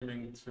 aiming to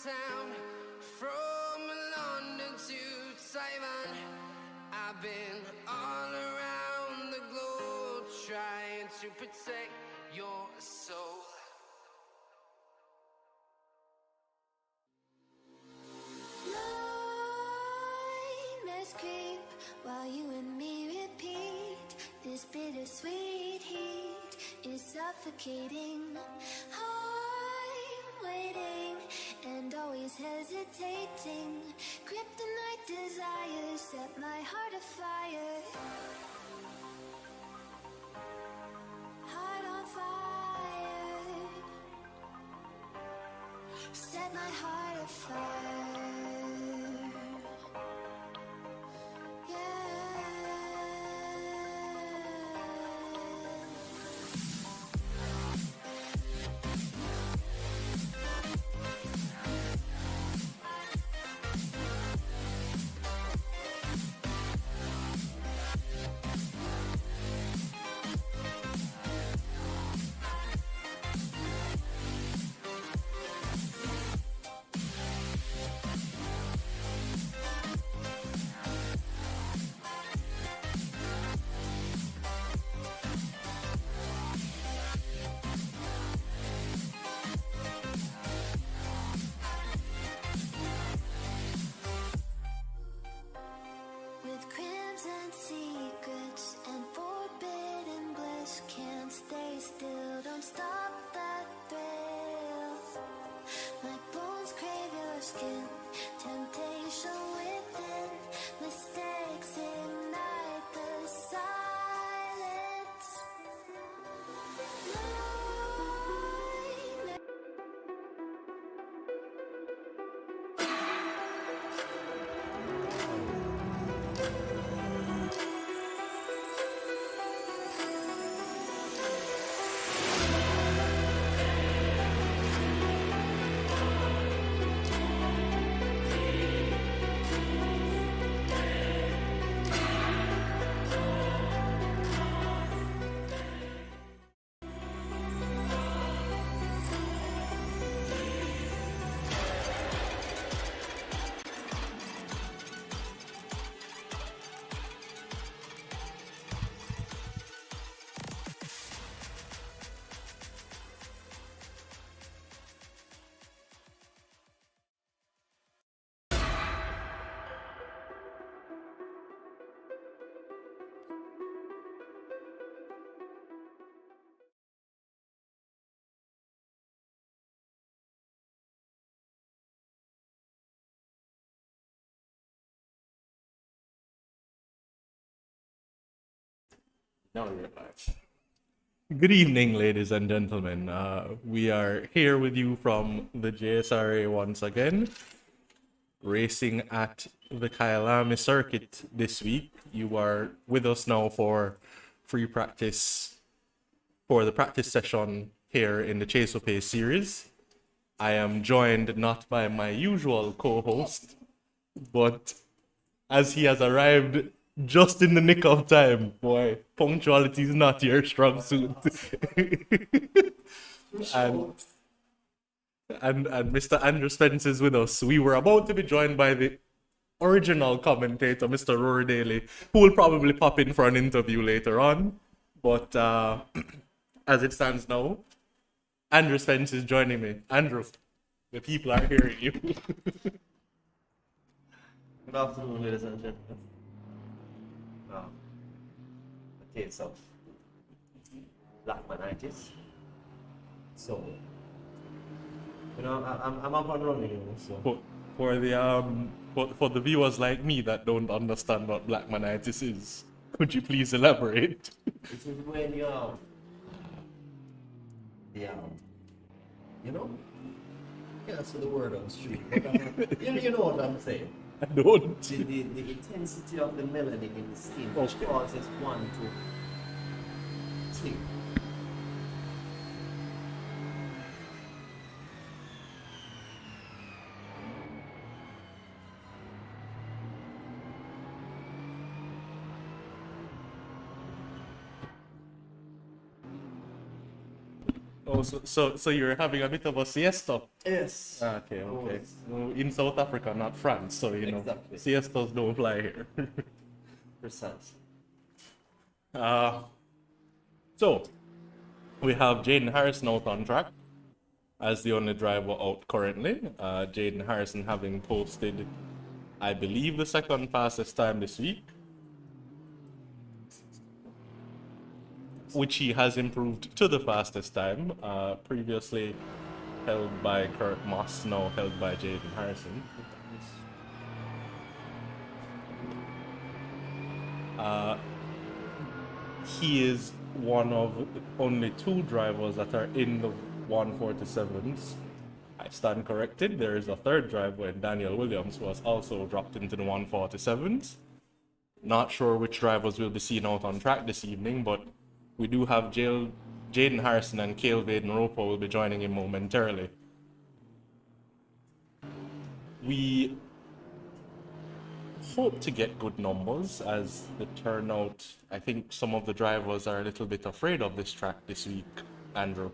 town, from London to Taiwan. I've been all around the globe trying to protect your soul. Nightmares creep while you and me repeat. This bittersweet heat is suffocating. I'm waiting and always hesitating. Kryptonite desires set my heart afire. Heart on fire. Set my heart afire. Yeah. Now we're live. Good evening, ladies and gentlemen. We are here with you from the JSRA once again, racing at the Kyalami Circuit this week. You are with us now for free practice for the practice session here in the Chase or Pace series. I am joined not by my usual co-host, but as he has arrived just in the nick of time. Boy, punctuality is not your strong suit. and, and Mr. Andrew Spence is with us. We were about to be joined by the original commentator, Mr. Rory Daly, who will probably pop in for an interview later on. But as it stands now, Andrew Spence is joining me. Andrew, the people are hearing you. Good afternoon, ladies and gentlemen. A case of blackmanitis. So, I'm up and running. So, For the viewers like me that don't understand what blackmanitis is, could you please elaborate? this is when you're, can't say the word on the street, but you know what I'm saying. I don't. The intensity of the melanin in the skin which Okay. causes one to sleep. Oh, so you're having a bit of a siesta. Yes. Okay. Oh, yes. Well, in South Africa, not France, so you know Exactly. siestas don't fly here. Precise. So we have Jaden Harrison out on track as the only driver out currently. Jaden Harrison having posted, I believe, the second fastest time this week, which he has improved to the fastest time, previously held by Kurt Moss, now held by Jaden Harrison. He is one of only two drivers that are in the 147s. I stand corrected. There is a third driver in Daniel Williams who has also dropped into the 147s. Not sure which drivers will be seen out on track this evening, but we do have Jaden Harrison and Cale Vaden Roper will be joining him momentarily. We hope to get good numbers as the turnout. I think some of the drivers are a little bit afraid of this track this week, Andrew.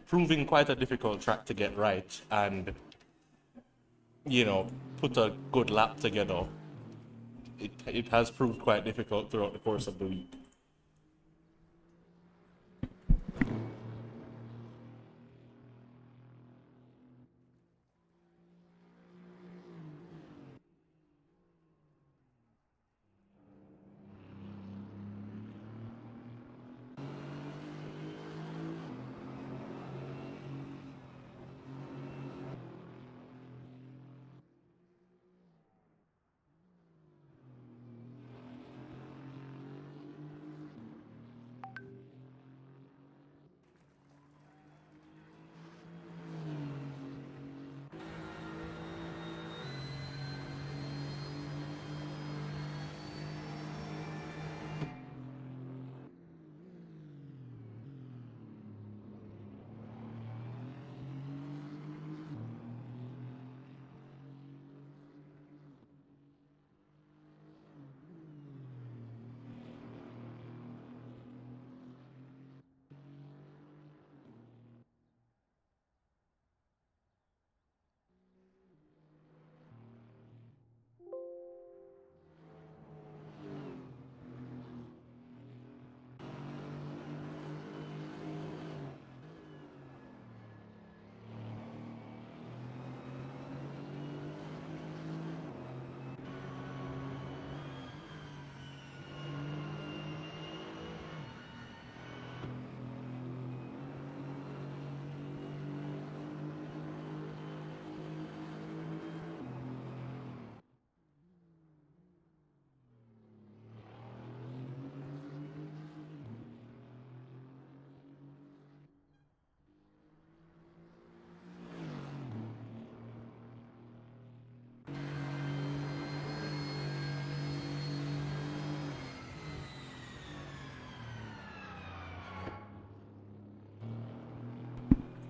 Proving quite a difficult track to get right and, put a good lap together. It has proved quite difficult throughout the course of the week.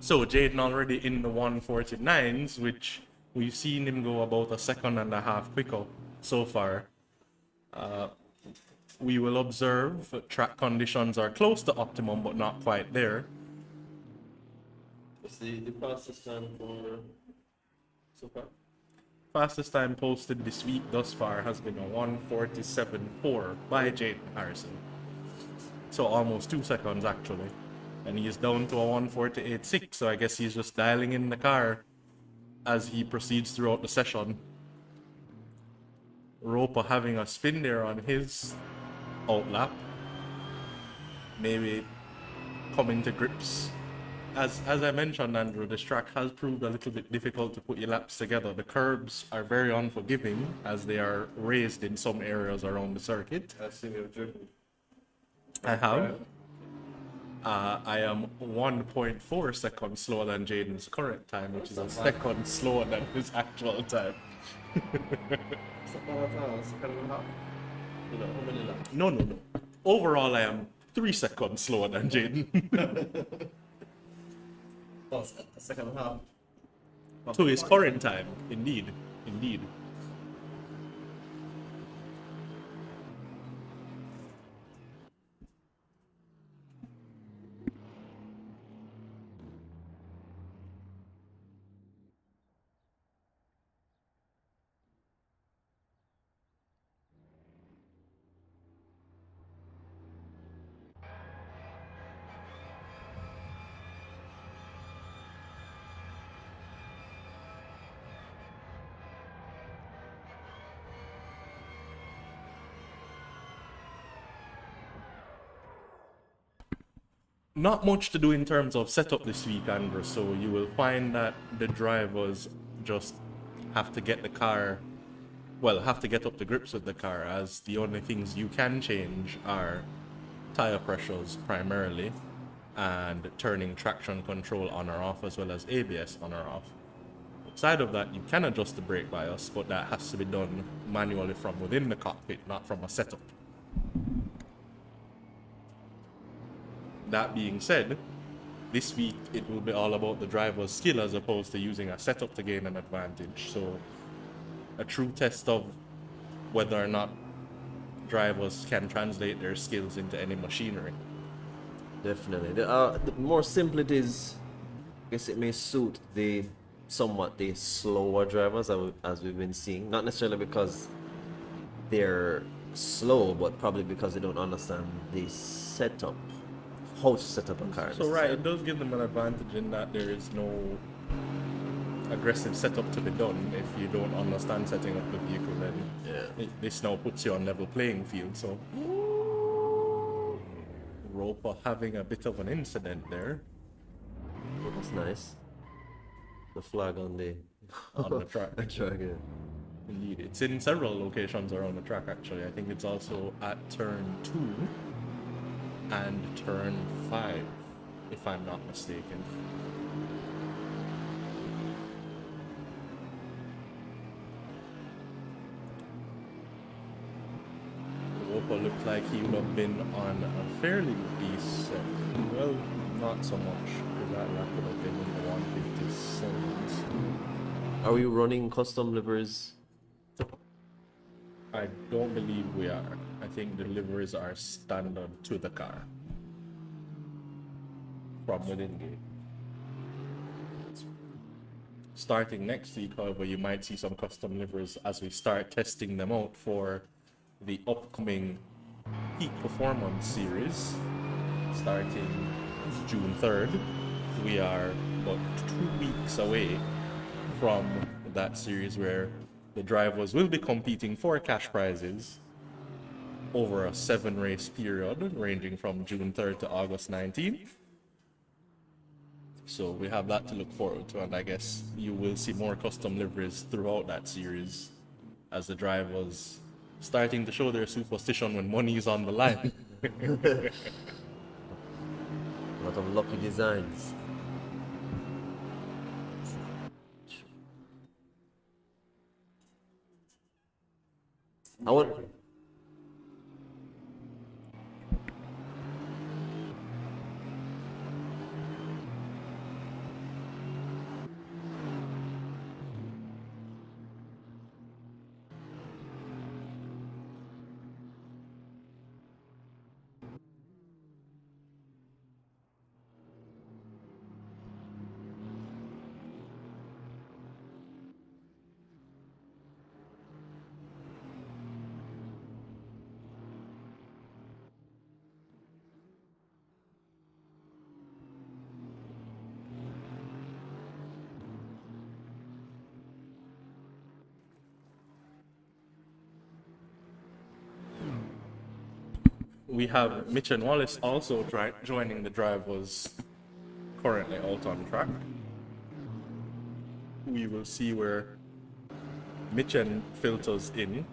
So Jaden already in the 149s, which we've seen him go about a second and a half quicker so far. We will observe track conditions are close to optimum, but not quite there. What's the fastest time for so far? Fastest time posted this week thus far has been a 1:47.4 by Jaden Harrison. So almost 2 seconds actually. And he is down to a 1:48.6, so I guess he's just dialing in the car as he proceeds throughout the session. Roper having a spin there on his outlap. Maybe coming to grips. As I mentioned, Andrew, this track has proved a little bit difficult to put your laps together. The curbs are very unforgiving as they are raised in some areas around the circuit. I assume you've driven. I have. I am 1.4 seconds slower than Jaden's current time, which is a second slower than his actual time. Second and a half. You know, how many laps? No. Overall, I am 3 seconds slower than Jaden. Oh, a second and a half. To his current time, indeed. Not much to do in terms of setup this week, Andrew, so you will find that the drivers just have to get the car, have to get up to grips with the car, as the only things you can change are tire pressures primarily, and turning traction control on or off, as well as ABS on or off. Outside of that, you can adjust the brake bias, but that has to be done manually from within the cockpit, not from a setup. That being said, this week it will be all about the driver's skill as opposed to using a setup to gain an advantage. So a true test of whether or not drivers can translate their skills into any machinery. Definitely. The more simple it is, I guess it may suit the somewhat the slower drivers as we've been seeing. Not necessarily because they're slow, but probably because they don't understand the setup. How to set up a car. So right, it does give them an advantage in that there is no aggressive setup to be done. If you don't understand setting up the vehicle, then this now puts you on level playing field. So Roper having a bit of an incident there. That's nice. The flag on the track. Yeah. Indeed, it's in several locations around the track actually. I think it's also at turn 2 and turn 5, if I'm not mistaken. Roper looked like he would have been on a fairly decent, well, not so much, because that lap would have been in the 157s. Are we running custom liveries? I don't believe we are. I think the liveries are standard to the car from within gate. Starting next week, however, you might see some custom liveries as we start testing them out for the upcoming Peak Performance Series starting June 3rd. We are about 2 weeks away from that series where the drivers will be competing for cash prizes over a 7-race period ranging from June 3rd to August 19th. So we have that to look forward to, and I guess you will see more custom liveries throughout that series as the drivers starting to show their superstition when money is on the line. A lot of lucky designs. I want. We have Mitch and Wallace also joining the drivers currently out on track. We will see where Mitchen filters in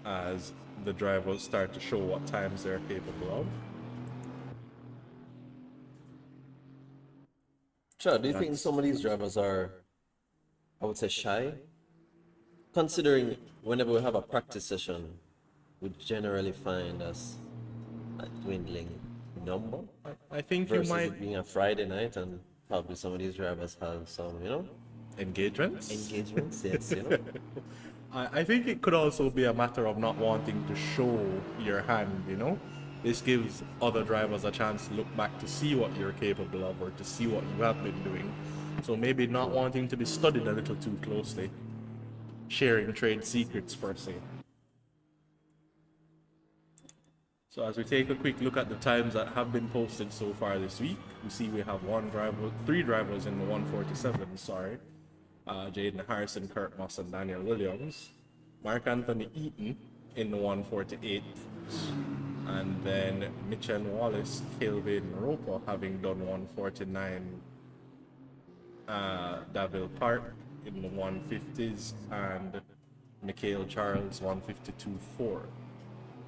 as the drivers start to show what times they're capable of. Sure, do you think some of these drivers are, I would say, shy? Considering whenever we have a practice session, we generally find us a dwindling number I think you versus might it being a Friday night and probably some of these drivers have some, engagements. engagements. Yes, you know. I think it could also be a matter of not wanting to show your hand, you know? This gives other drivers a chance to look back to see what you're capable of or to see what you have been doing. So maybe not wanting to be studied a little too closely. Sharing trade secrets per se. So as we take a quick look at the times that have been posted so far this week, we see we have three drivers in the 147, sorry. Jaden Harrison, Kurt Moss, and Daniel Williams. Mark Anthony Eaton in the 148. And then Mitch and Wallace, Kelvin Roper having done 149. Davil Park in the 150s and Mikhail Charles 152.4.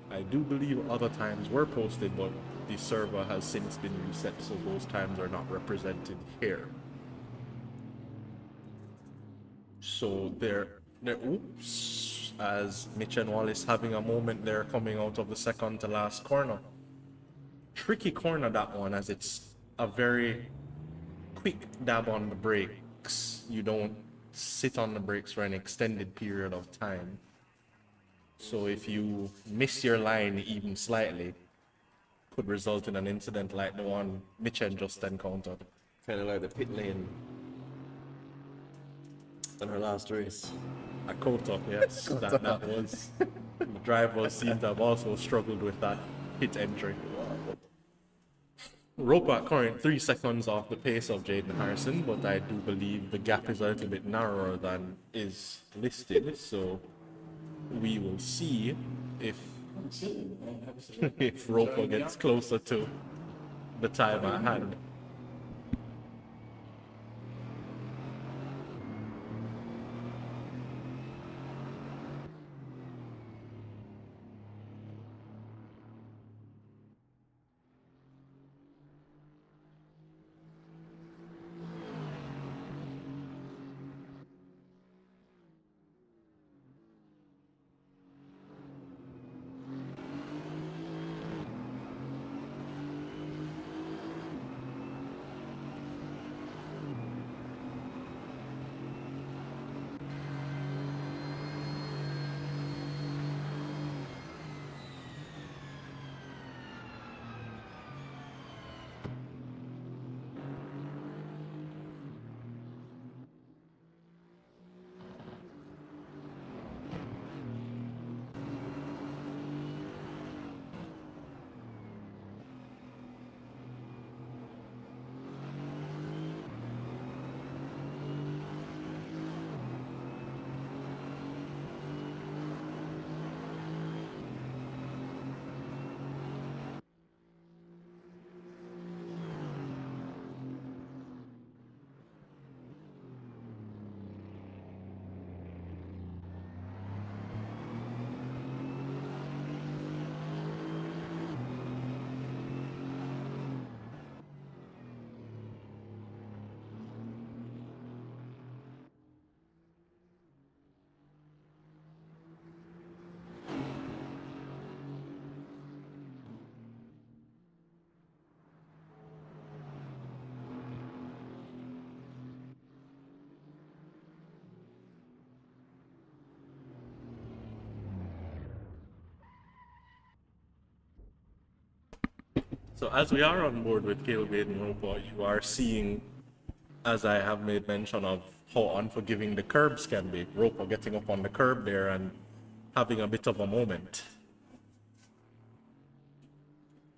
I do believe other times were posted, but the server has since been reset, so those times are not represented here. So oops, as Mitch and Wallace having a moment there coming out of the second to last corner. Tricky corner, that one, as it's a very quick dab on the brakes. You don't sit on the brakes for an extended period of time. So if you miss your line even slightly, could result in an incident like the one Mitchen just encountered. Kind of like the pit lane on her last race. A Kota, yes. That was. The drivers seem to have also struggled with that pit entry. Roper at current 3 seconds off the pace of Jaden Harrison, but I do believe the gap is a little bit narrower than is listed, so we will see if Roper gets closer to the time at hand. So as we are on board with Kelvin Roper, you are seeing, as I have made mention of, how unforgiving the curbs can be. Roper getting up on the curb there and having a bit of a moment.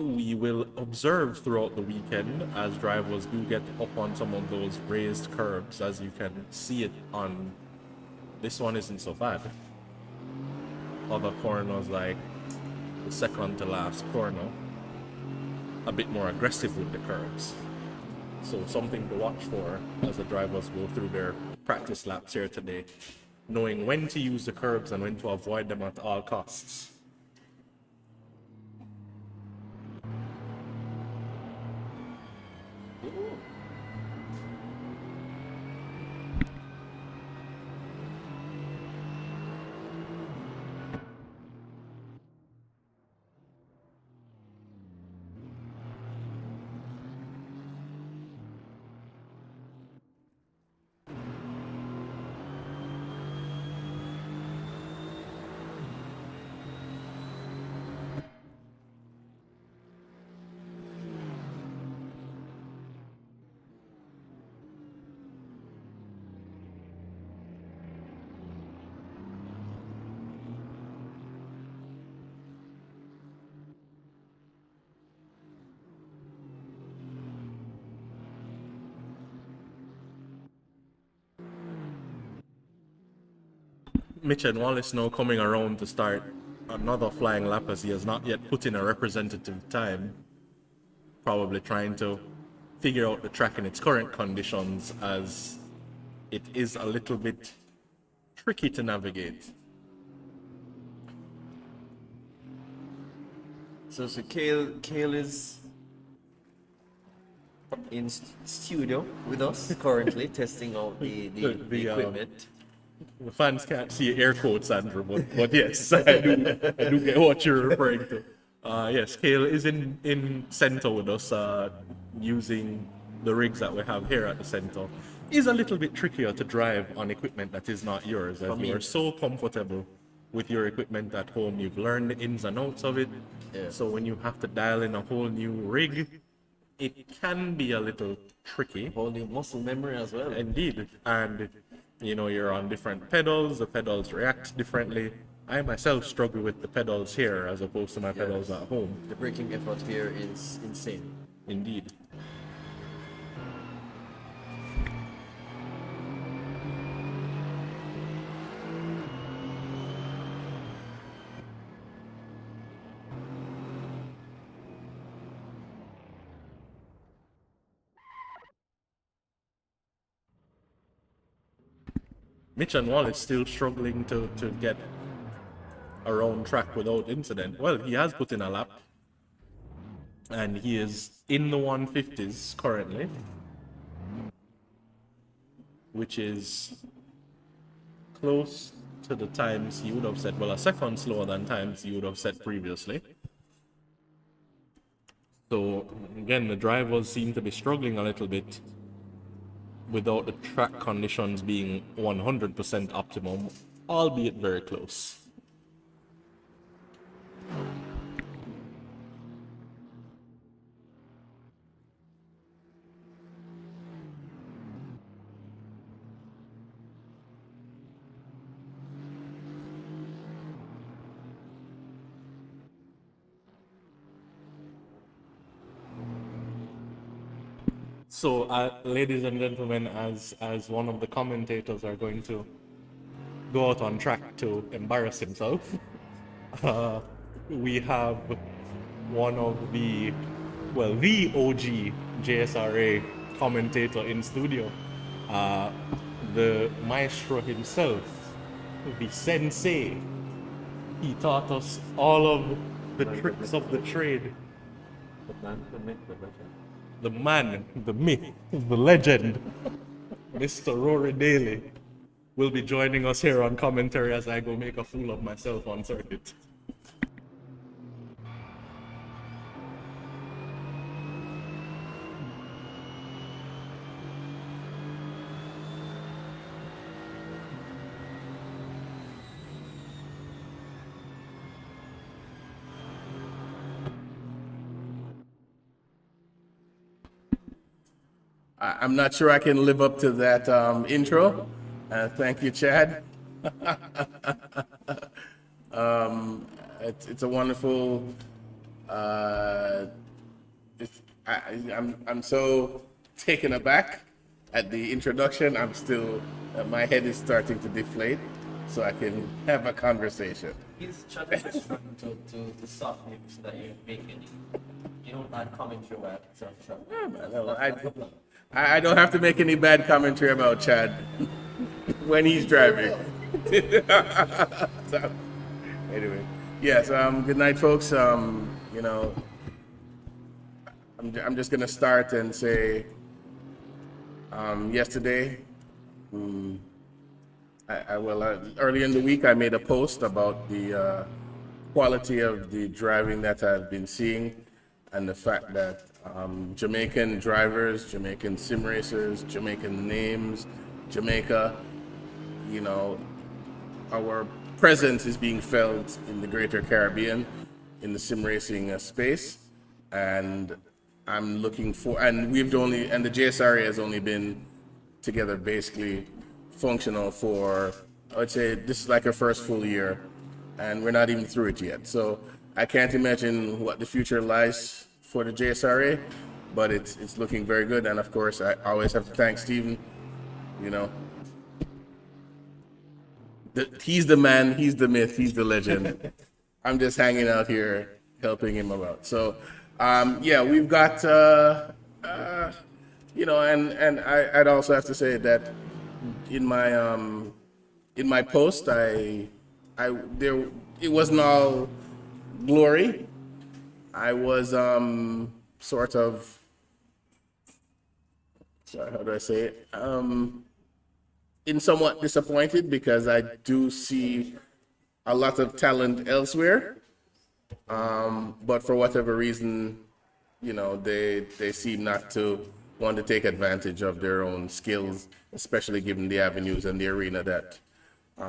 We will observe throughout the weekend as drivers do get up on some of those raised curbs, as you can see it on this one isn't so bad. Other corners like the second to last corner, a bit more aggressive with the curbs. So something to watch for as the drivers go through their practice laps here today, knowing when to use the curbs and when to avoid them at all costs. Mitch and Wallace now coming around to start another flying lap as he has not yet put in a representative time. Probably trying to figure out the track in its current conditions, as it is a little bit tricky to navigate. So Kale is in studio with us currently, testing out the equipment. The fans can't see air quotes, Andrew, but yes, I do get what you're referring to. Yes, Kale is in center with us, using the rigs that we have here at the center. Is a little bit trickier to drive on equipment that is not yours, as you are so comfortable with your equipment at home. You've learned the ins and outs of it. Yeah. So when you have to dial in a whole new rig, it can be a little tricky. Whole new muscle memory as well. Indeed. And you know, you're on different pedals, the pedals react differently. I myself struggle with the pedals here as opposed to my pedals at home. The braking effort here is insane. Indeed. Mitch and Wallace still struggling to get around track without incident. Well, he has put in a lap, and he is in the 150s currently, which is close to the times he would have set, well, a second slower than times he would have set previously. So again, the drivers seem to be struggling a little bit without the track conditions being 100% optimum, albeit very close. So, ladies and gentlemen, as one of the commentators are going to go out on track to embarrass himself, we have one of the OG JSRA commentator in studio, the maestro himself, the sensei. He taught us all of the tricks of the trade. The man, the myth, the legend, Mr. Rory Daly, will be joining us here on commentary as I go make a fool of myself on circuit. I'm not sure I can live up to that intro. Thank you, Chad. It's a wonderful. I'm so taken aback at the introduction. I'm still. My head is starting to deflate. so I can have a conversation. He's trying to soften it so that you make it. You don't add commentary about it. I don't have to make any bad commentary about Chad when he's driving. So, anyway, yes. Good night, folks. You know, I'm just gonna start and say, yesterday, early in the week, I made a post about the quality of the driving that I've been seeing, and the fact that Jamaican drivers, Jamaican sim racers, Jamaican names, Jamaica, you know, our presence is being felt in the greater Caribbean in the sim racing space. And I'm looking for, and the JSRA has only been together basically functional for, I would say this is like our first full year, and we're not even through it yet. So I can't imagine what the future lies for the JSRA, but it's looking very good. And of course, I always have to thank Stephen. You know, he's the man, he's the myth, he's the legend. I'm just hanging out here helping him out. So, yeah, we've got, you know, and I'd also have to say that in my post, it wasn't all glory. I was sort of, sorry, how do I say it? In somewhat disappointed because I do see a lot of talent elsewhere, but for whatever reason, you know, they seem not to want to take advantage of their own skills, especially given the avenues and the arena that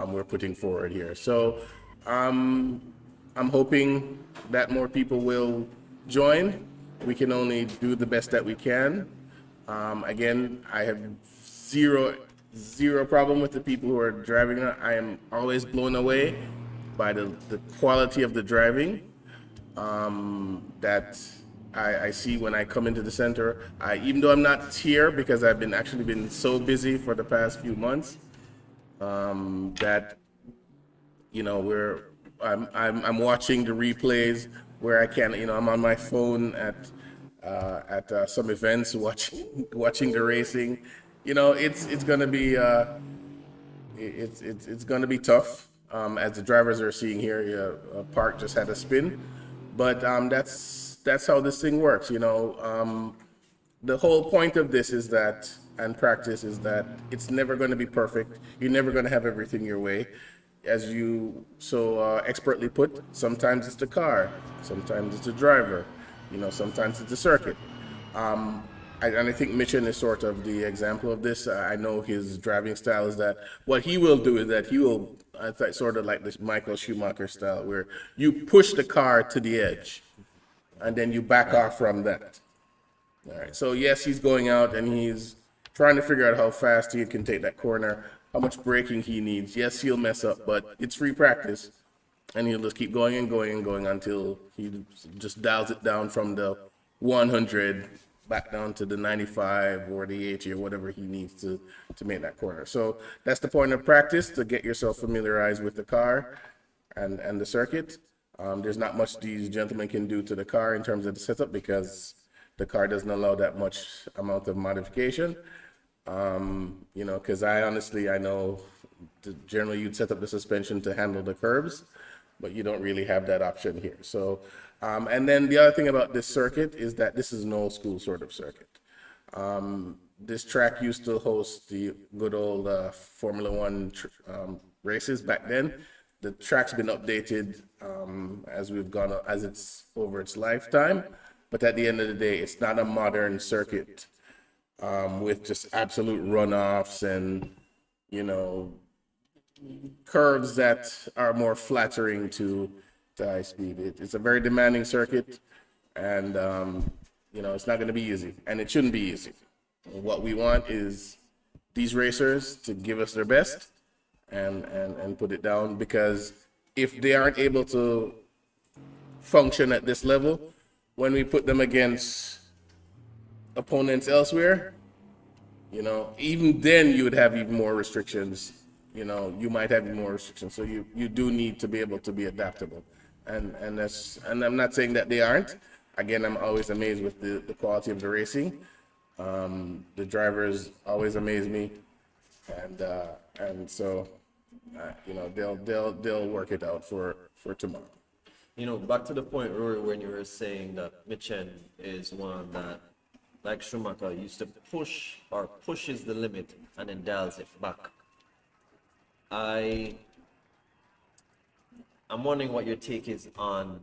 we're putting forward here. So I'm hoping that more people will join. We can only do the best that we can. Again, I have zero problem with the people who are driving it. I am always blown away by the quality of the driving that I see when I come into the center. Even though I'm not here because I've been so busy for the past few months, that, you know, I'm watching the replays where I can, you know, I'm on my phone at some events watching the racing. You know, it's gonna be it's gonna be tough, as the drivers are seeing here. Park just had a spin, but that's how this thing works. You know, the whole point of this is that, and practice is that it's never going to be perfect. You're never going to have everything your way, as you so expertly put. Sometimes it's the car, sometimes it's the driver, you know, sometimes it's the circuit. And I think Mitchin is sort of the example of this. I know his driving style is that what he will do is that he will, I think, sort of like this Michael Schumacher style, where you push the car to the edge and then you back off from that. All right. So yes, he's going out and he's trying to figure out how fast he can take that corner, how much braking he needs. Yes, he'll mess up, but it's free practice, and he'll just keep going and going and going until he just dials it down from the 100 back down to the 95 or the 80 or whatever he needs to make that corner. So that's the point of practice, to get yourself familiarized with the car and the circuit. There's not much these gentlemen can do to the car in terms of the setup because the car doesn't allow that much amount of modification. You know, because I know generally you'd set up the suspension to handle the curbs, but you don't really have that option here. So, and then the other thing about this circuit is that this is an old school sort of circuit. This track used to host the good old Formula One races back then. The track's been updated as we've gone, as it's over its lifetime. But at the end of the day, it's not a modern circuit with just absolute runoffs and, you know, curves that are more flattering to high speed. It's a very demanding circuit, and you know, it's not going to be easy, and it shouldn't be easy. What we want is these racers to give us their best and put it down, because if they aren't able to function at this level, when we put them against opponents elsewhere, you know, even then you would have even more restrictions you know, you might have more restrictions. So you do need to be able to be adaptable. And I'm not saying that they aren't. Again, I'm always amazed with the quality of the racing. The drivers always amaze me, and so you know, they'll work it out for tomorrow. You know, back to the point, Rory, when you were saying that Mitchen is one that, like Schumacher, used to push or pushes the limit and then dials it back. I'm wondering what your take is on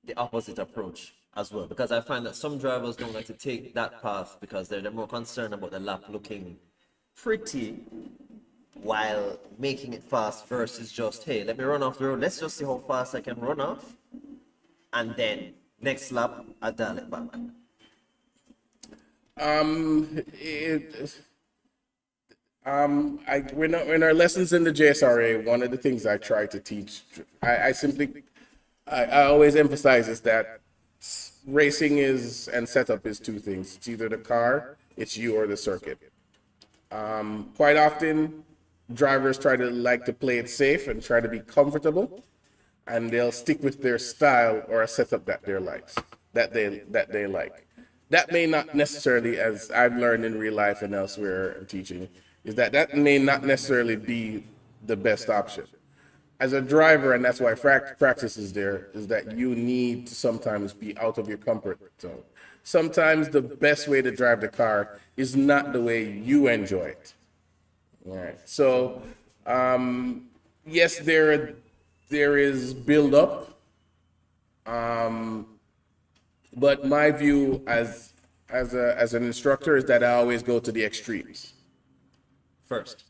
the opposite approach as well, because I find that some drivers don't like to take that path because they're more concerned about the lap looking pretty while making it fast versus just, hey, let me run off the road, let's just see how fast I can run off, and then next lap I dial it back. In our lessons in the JSRA, one of the things I try to teach, I always emphasize is that racing is, and setup is two things. It's either the car, it's you, or the circuit. Quite often, drivers like to play it safe and try to be comfortable, and they'll stick with their style or a setup that they like. That may not necessarily, as I've learned in real life and elsewhere in teaching, is that may not necessarily be the best option. As a driver, and that's why practice is there, is that you need to sometimes be out of your comfort zone. Sometimes the best way to drive the car is not the way you enjoy it. All right. So, yes, there is build up, but my view as an instructor is that I always go to the extremes. First.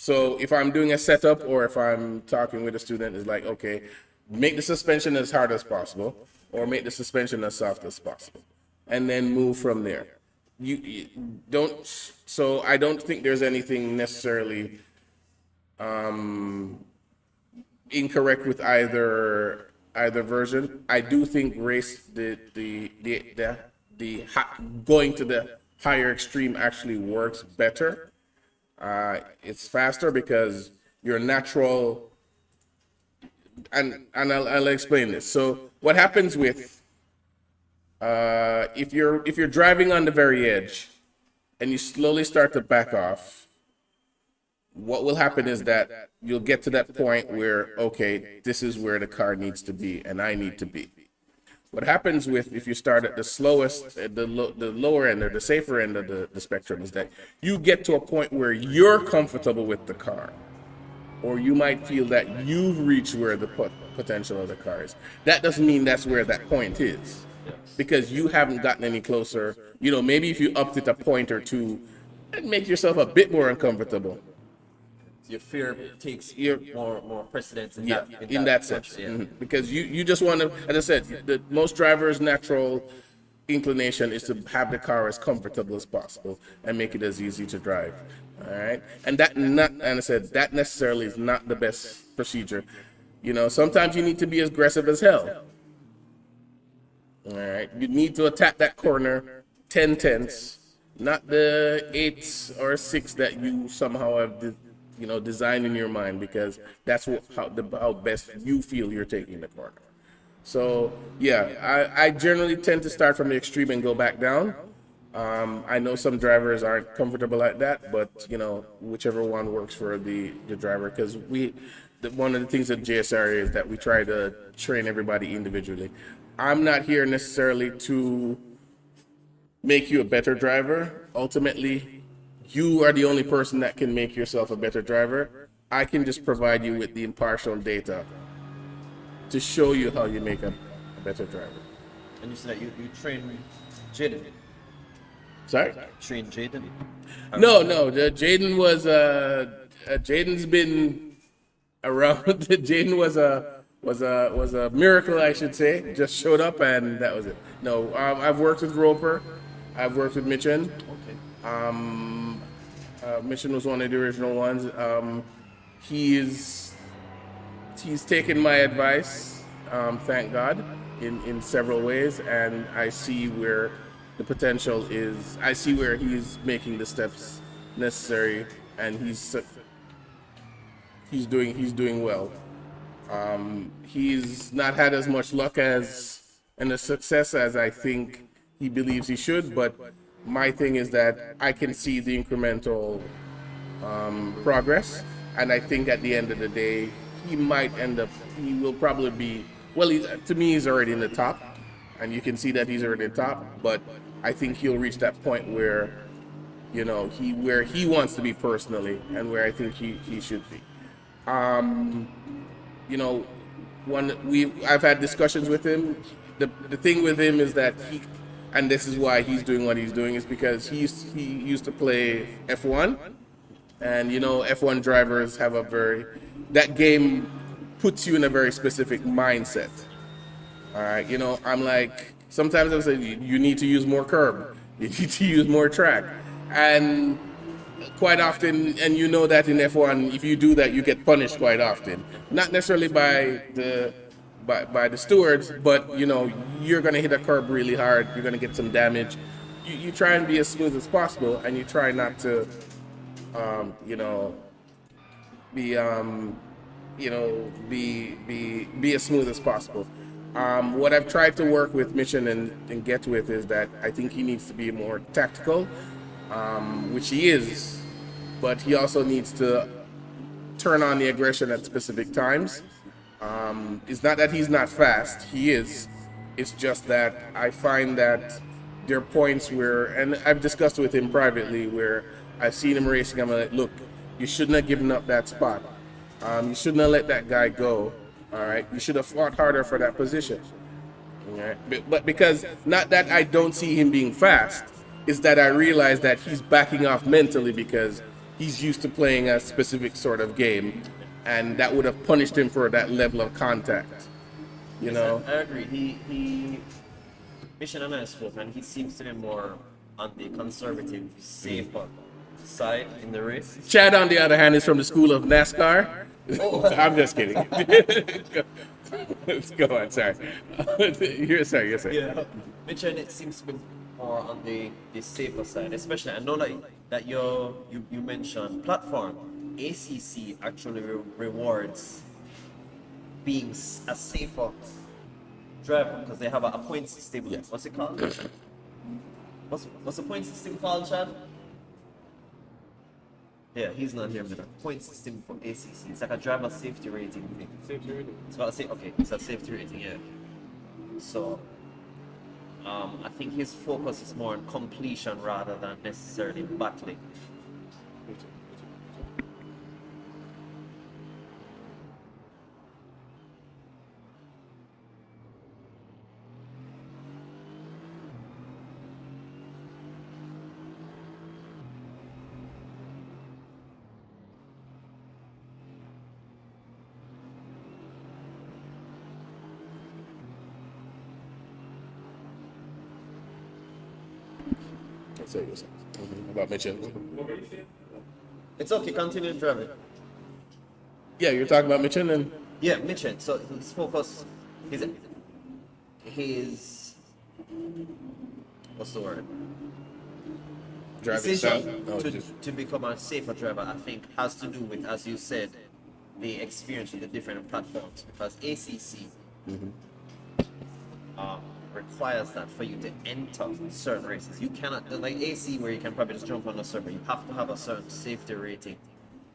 So if I'm doing a setup or if I'm talking with a student, it's like, okay, make the suspension as hard as possible or make the suspension as soft as possible, and then move from there. You don't. So I don't think there's anything necessarily incorrect with either version. I do think going to the higher extreme actually works better. It's faster because your natural, and I'll explain this. So what happens with if you're driving on the very edge and you slowly start to back off, what will happen is that you'll get to that point where, okay, this is where the car needs to be and I need to be. What happens if you start at the slowest, the lower end or the safer end of the spectrum is that you get to a point where you're comfortable with the car, or you might feel that you've reached where the potential of the car is. That doesn't mean that's where that point is, because you haven't gotten any closer. You know, maybe if you upped it a point or two, and make yourself a bit more uncomfortable. Your fear takes more precedence in that sense. Yeah. Mm-hmm. Because you just want to, as I said, most drivers' natural inclination is to have the car as comfortable as possible and make it as easy to drive. All right, and I said that necessarily is not the best procedure. You know, sometimes you need to be aggressive as hell. All right, you need to attack that corner 10/10, not the 8 or 6 that you somehow have design in your mind, because that's how best you feel you're taking the corner. So yeah, I generally tend to start from the extreme and go back down. I know some drivers aren't comfortable like that, but whichever one works for the driver, because one of the things at JSRA is that we try to train everybody individually. I'm not here necessarily to make you a better driver. Ultimately, you are the only person that can make yourself a better driver. I can just provide you with the impartial data to show you how you make a better driver. And you said that you train Jaden. Sorry? Train Jaden? No. Jaden was Jaden's been around. Jaden was a miracle, I should say. Just showed up and that was it. No, I've worked with Roper. I've worked with Mitchen. Mitchen was one of the original ones. He's taken my advice, thank God, in several ways, and I see where the potential is. I see where he's making the steps necessary, and he's doing well. He's not had as much luck as and a success as I think he believes he should, but my thing is that I can see the incremental progress, and I think at the end of the day, he might end up. He will probably be. Well, to me, he's already in the top, and you can see that he's already in the top. But I think he'll reach that point where, where he wants to be personally, and where I think he should be. I've had discussions with him. The thing with him is that and this is why he's doing what he's doing, is because he used to play F1, and F1 drivers have that game puts you in a very specific mindset. All right, I'm like, sometimes I'm saying you need to use more curb, you need to use more track, and quite often, and that in F1, if you do that, you get punished quite often. Not necessarily by the stewards, but you're gonna hit a curb really hard, you're gonna get some damage. You try and be as smooth as possible, and you try not to be as smooth as possible. What I've tried to work with Mission and get with is that I think he needs to be more tactical, which he is, but he also needs to turn on the aggression at specific times. It's not that he's not fast, he is. It's just that I find that there are points where, and I've discussed with him privately, where I've seen him racing, I'm like, look, you shouldn't have given up that spot. You shouldn't have let that guy go. All right, you should have fought harder for that position. All right, but because, not that I don't see him being fast, it's that I realize that he's backing off mentally because he's used to playing a specific sort of game, and that would have punished him for that level of contact. I agree. He Mission and I spoke, and he seems to be more on the conservative, safer side in the race. Chad, on the other hand, is from the school of NASCAR. I'm just kidding. Let's go on. Sorry. You're sorry. Yeah, Mitchell, it seems to be more on the safer side, especially. I know that you mentioned platform. ACC actually rewards being a safer driver because they have a point system. Yes. What's it called? What's the point system called, Chad? Yeah, he's not here, but a point system for ACC. It's like a driver safety rating thing. Safety rating. It's got it's a safety rating, yeah. So, I think his focus is more on completion rather than necessarily battling. Say about Mitchell. It's okay, continue driving. Yeah, you're talking about Mitchell and. Yeah, Mitchell. So his focus, his what's the word? Driving style. Decision to become a safer driver, I think, has to do with, as you said, the experience with the different platforms. Because ACC requires that for you to enter certain races. You cannot, like AC, where you can probably just jump on a server. You have to have a certain safety rating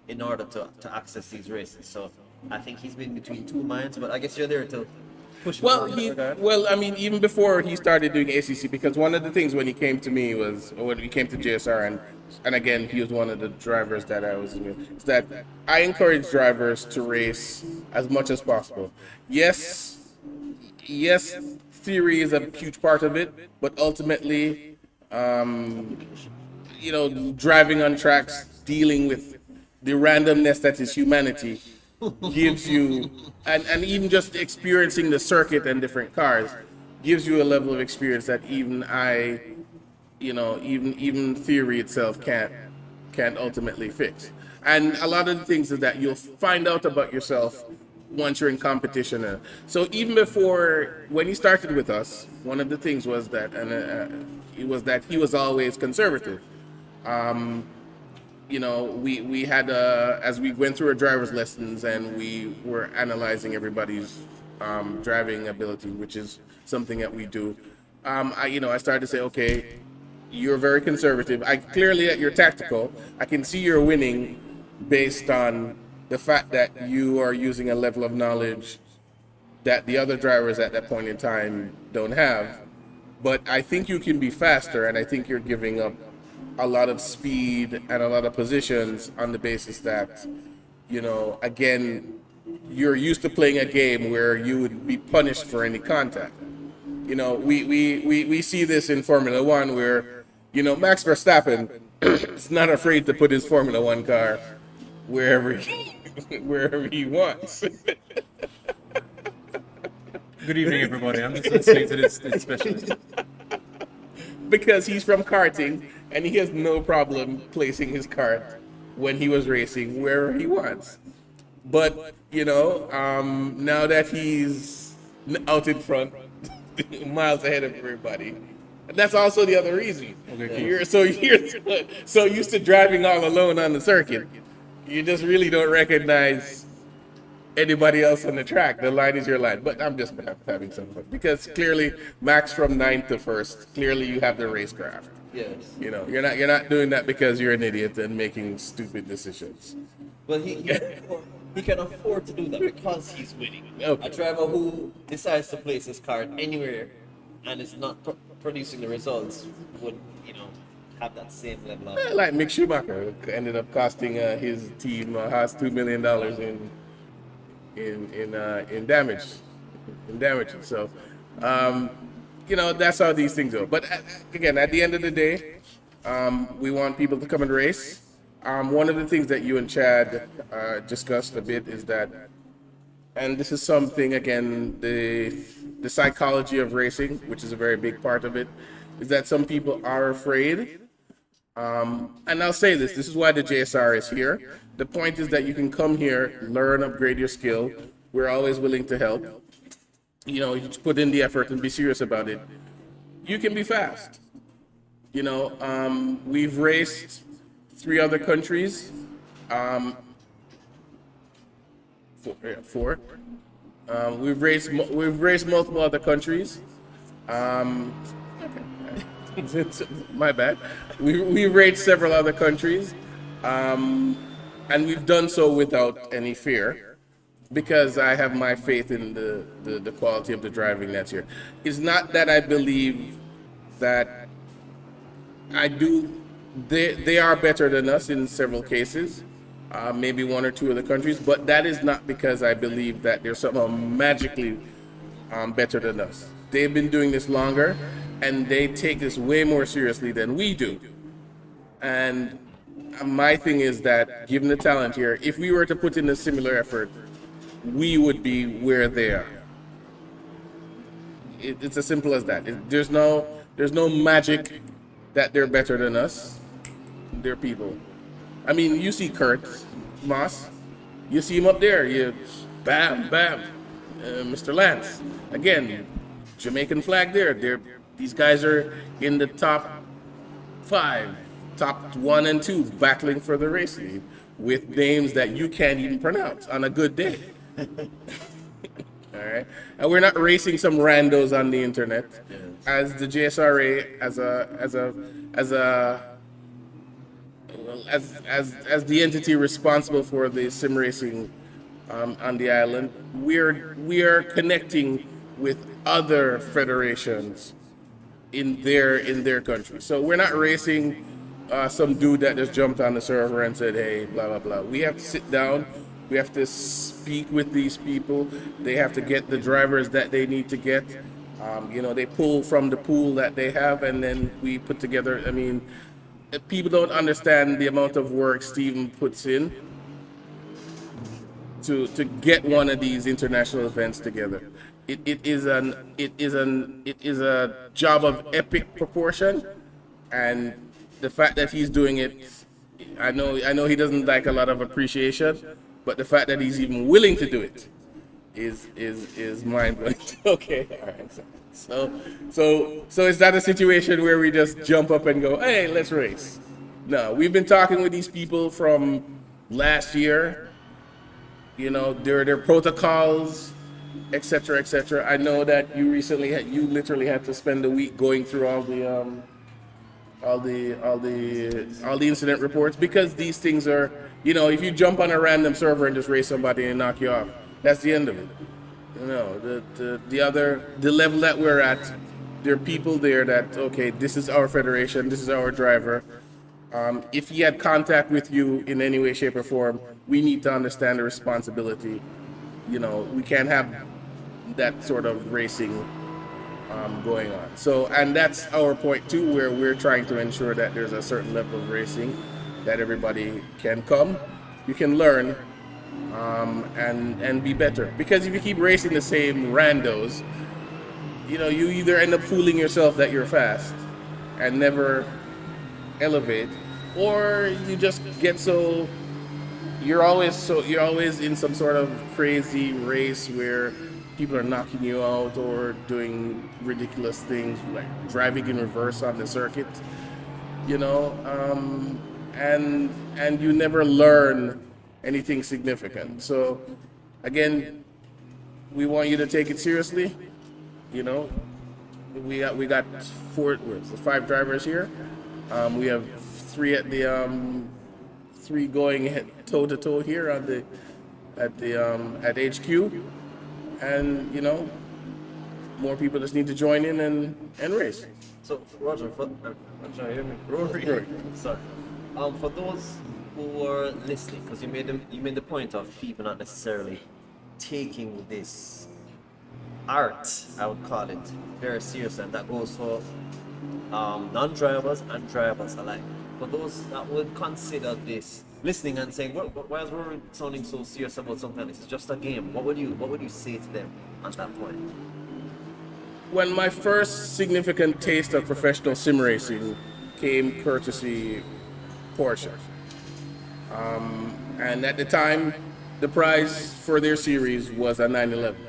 in order to access these races. So I think he's been between two minds, but I guess you're there to push. I mean, even before he started doing ACC, because one of the things when he came to me was, when he came to JSRA, and again, he was one of the drivers that I was with, is that I encourage drivers to race as much as possible. Yes, theory is a huge part of it, but ultimately, driving on tracks, dealing with the randomness that is humanity, gives you, and even just experiencing the circuit and different cars, gives you a level of experience that even even theory itself can't ultimately fix. And a lot of the things is that you'll find out about yourself once you're in competition. So even before, when he started with us, one of the things was that, he was always conservative. you know, we had as we went through our driver's lessons and we were analyzing everybody's driving ability, which is something that we do. I started to say, okay, you're very conservative. I clearly that you're tactical. I can see you're winning based on the fact that you are using a level of knowledge that the other drivers at that point in time don't have. But I think you can be faster, and I think you're giving up a lot of speed and a lot of positions on the basis that, again, you're used to playing a game where you would be punished for any contact. We see this in Formula One where, Max Verstappen is not afraid to put his Formula One car wherever he wants. Good evening, everybody. I'm just listening to this special. Because he's from karting and he has no problem placing his kart when he was racing wherever he wants. But, now that he's out in front, miles ahead of everybody, that's also the other reason. Okay, You're so used to driving all alone on the circuit, you just really don't recognize anybody else on the track. The line is your line. But I'm just having some fun because clearly Max from 9th to 1st. Clearly you have the racecraft. Yes. You're not doing that because you're an idiot and making stupid decisions. Well, he can afford to do that because he's winning. Okay. A driver who decides to place his car anywhere and is not producing the results would, have that same level of. Like Mick Schumacher ended up costing his team Haas $2 million in damage. So, that's how these things go. But again, at the end of the day, we want people to come and race. One of the things that you and Chad discussed a bit is that, and this is something, again, the psychology of racing, which is a very big part of it, is that some people are afraid. And I'll say this is why the JSR is here. The point is that you can come here, learn, upgrade your skill. We're always willing to help. You just put in the effort and be serious about it. You can be fast. We've raced 3 other countries. Four. We've raced multiple other countries. My bad. We've raced several other countries, and we've done so without any fear, because I have my faith in the quality of the driving that's here. It's not that I believe that I do. They are better than us in several cases, maybe 1 or 2 of the countries, but that is not because I believe that they're somehow magically better than us. They've been doing this longer, and they take this way more seriously than we do. And my thing is that, given the talent here, if we were to put in a similar effort, we would be where they are. It's as simple as that. There's no magic that they're better than us. They're people. I mean, you see Kurt Moss, you see him up there, bam, Mr. Lance. Again, Jamaican flag there. These guys are in the top 5, top 1 and 2, battling for the race lead with names that you can't even pronounce on a good day. All right, and we're not racing some randos on the internet. As the JSRA, as the entity responsible for the sim racing on the island, we are connecting with other federations in their country. So we're not racing some dude that just jumped on the server and said, hey, blah blah blah. We have to sit down. We have to speak with these people. They have to get the drivers that they need to get. They pull from the pool that they have, and then we put together. I mean, people don't understand the amount of work Steven puts in to get one of these international events together. It is a job of epic proportion, and the fact that he's doing it, I know he doesn't like a lot of appreciation, but the fact that he's even willing to do it is mind blowing. Okay, all right. So it's not a situation where we just jump up and go, hey, let's race. No, we've been talking with these people from last year. You know, their protocols, etc., etc. I know that you recently you literally had to spend a week going through all the incident reports, because these things are, you know, if you jump on a random server and just race somebody and knock you off, that's the end of it. You know, the level that we're at, there are people there that, okay, this is our federation, this is our driver. If he had contact with you in any way, shape, or form, we need to understand the responsibility. You know, we can't have that sort of racing going on. So, and that's our point too, where we're trying to ensure that there's a certain level of racing that everybody can come, you can learn, and be better. Because if you keep racing the same randos, you know, you either end up fooling yourself that you're fast and never elevate, or you just get so you're always in some sort of crazy race where people are knocking you out or doing ridiculous things like driving in reverse on the circuit, you know, and you never learn anything significant. So again, we want you to take it seriously. You know, we got five drivers here. We have three at the three going toe to toe here at HQ, and you know, more people just need to join in and race. So, Roger, Roger, hear me? Rory. Rory. Sorry. For those who are listening, because you made the point of people not necessarily taking this art, I would call it, very serious, and that goes for non-drivers and drivers alike. For those that would consider this listening and saying, well, why is Rory sounding so serious about something? This is just a game. What would you say to them at that point? When my first significant taste of professional sim racing came courtesy Porsche, and at the time, the prize for their series was a 911.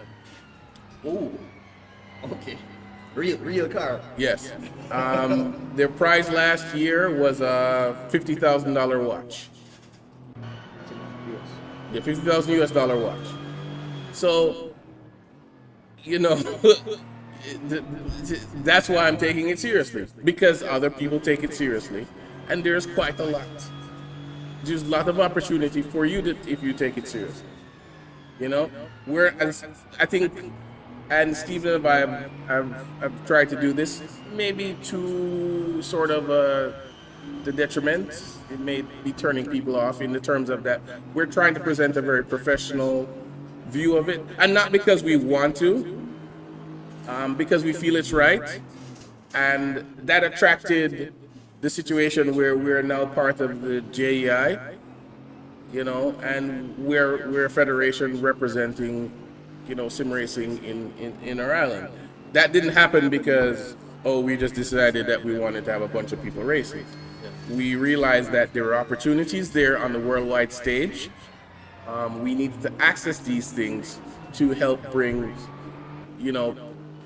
Oh, okay. Real car. Yes. Their prize last year was a $50,000 watch. Yeah, $50,000 US dollar watch. So, you know, that's why I'm taking it seriously, because other people take it seriously, and there's quite a lot. There's a lot of opportunity for you if you take it seriously. You know, whereas I think, and Stephen and I have tried to do this, maybe to sort of the detriment. It may be turning people off in the terms of that we're trying to present a very professional view of it, and not because we want to, because we feel it's right, and that attracted the situation where we're now part of the JEI, you know, and we're a federation representing, you know, sim racing in our island. That didn't happen because, oh, we just decided that we wanted to have a bunch of people racing. We realized that there were opportunities there on the worldwide stage. We needed to access these things to help bring, you know,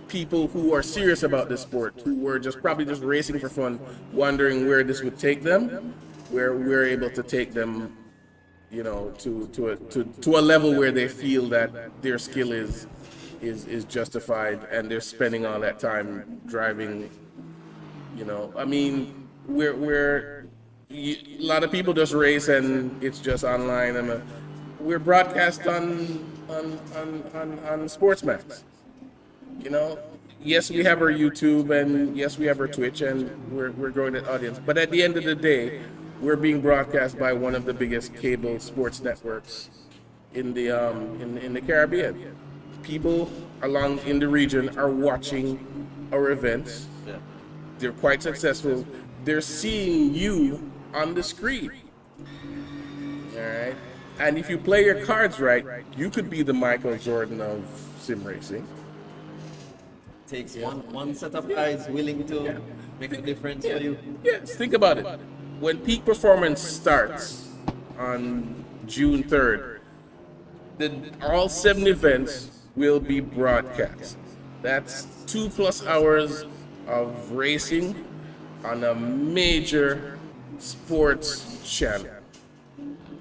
people who are serious about this sport, who were probably just racing for fun, wondering where this would take them, where we're able to take them, you know, to a level where they feel that their skill is justified, and they're spending all that time driving. You know, I mean, a lot of people just race and it's just online, and we're broadcast on Sportsmax. You know, yes, we have our YouTube, and yes, we have our Twitch, and we're growing that audience. But at the end of the day, we're being broadcast by one of the biggest cable sports networks in the Caribbean. People along in the region are watching our events. They're quite successful. They're seeing you on the screen. All right, and if you play your cards right, you could be the Michael Jordan of sim racing. Takes one set of eyes willing to make a difference for you. Yes, think about it. When peak performance starts on June 3rd, all 7 events will be broadcast. That's 2+ hours of racing on a major sports channel.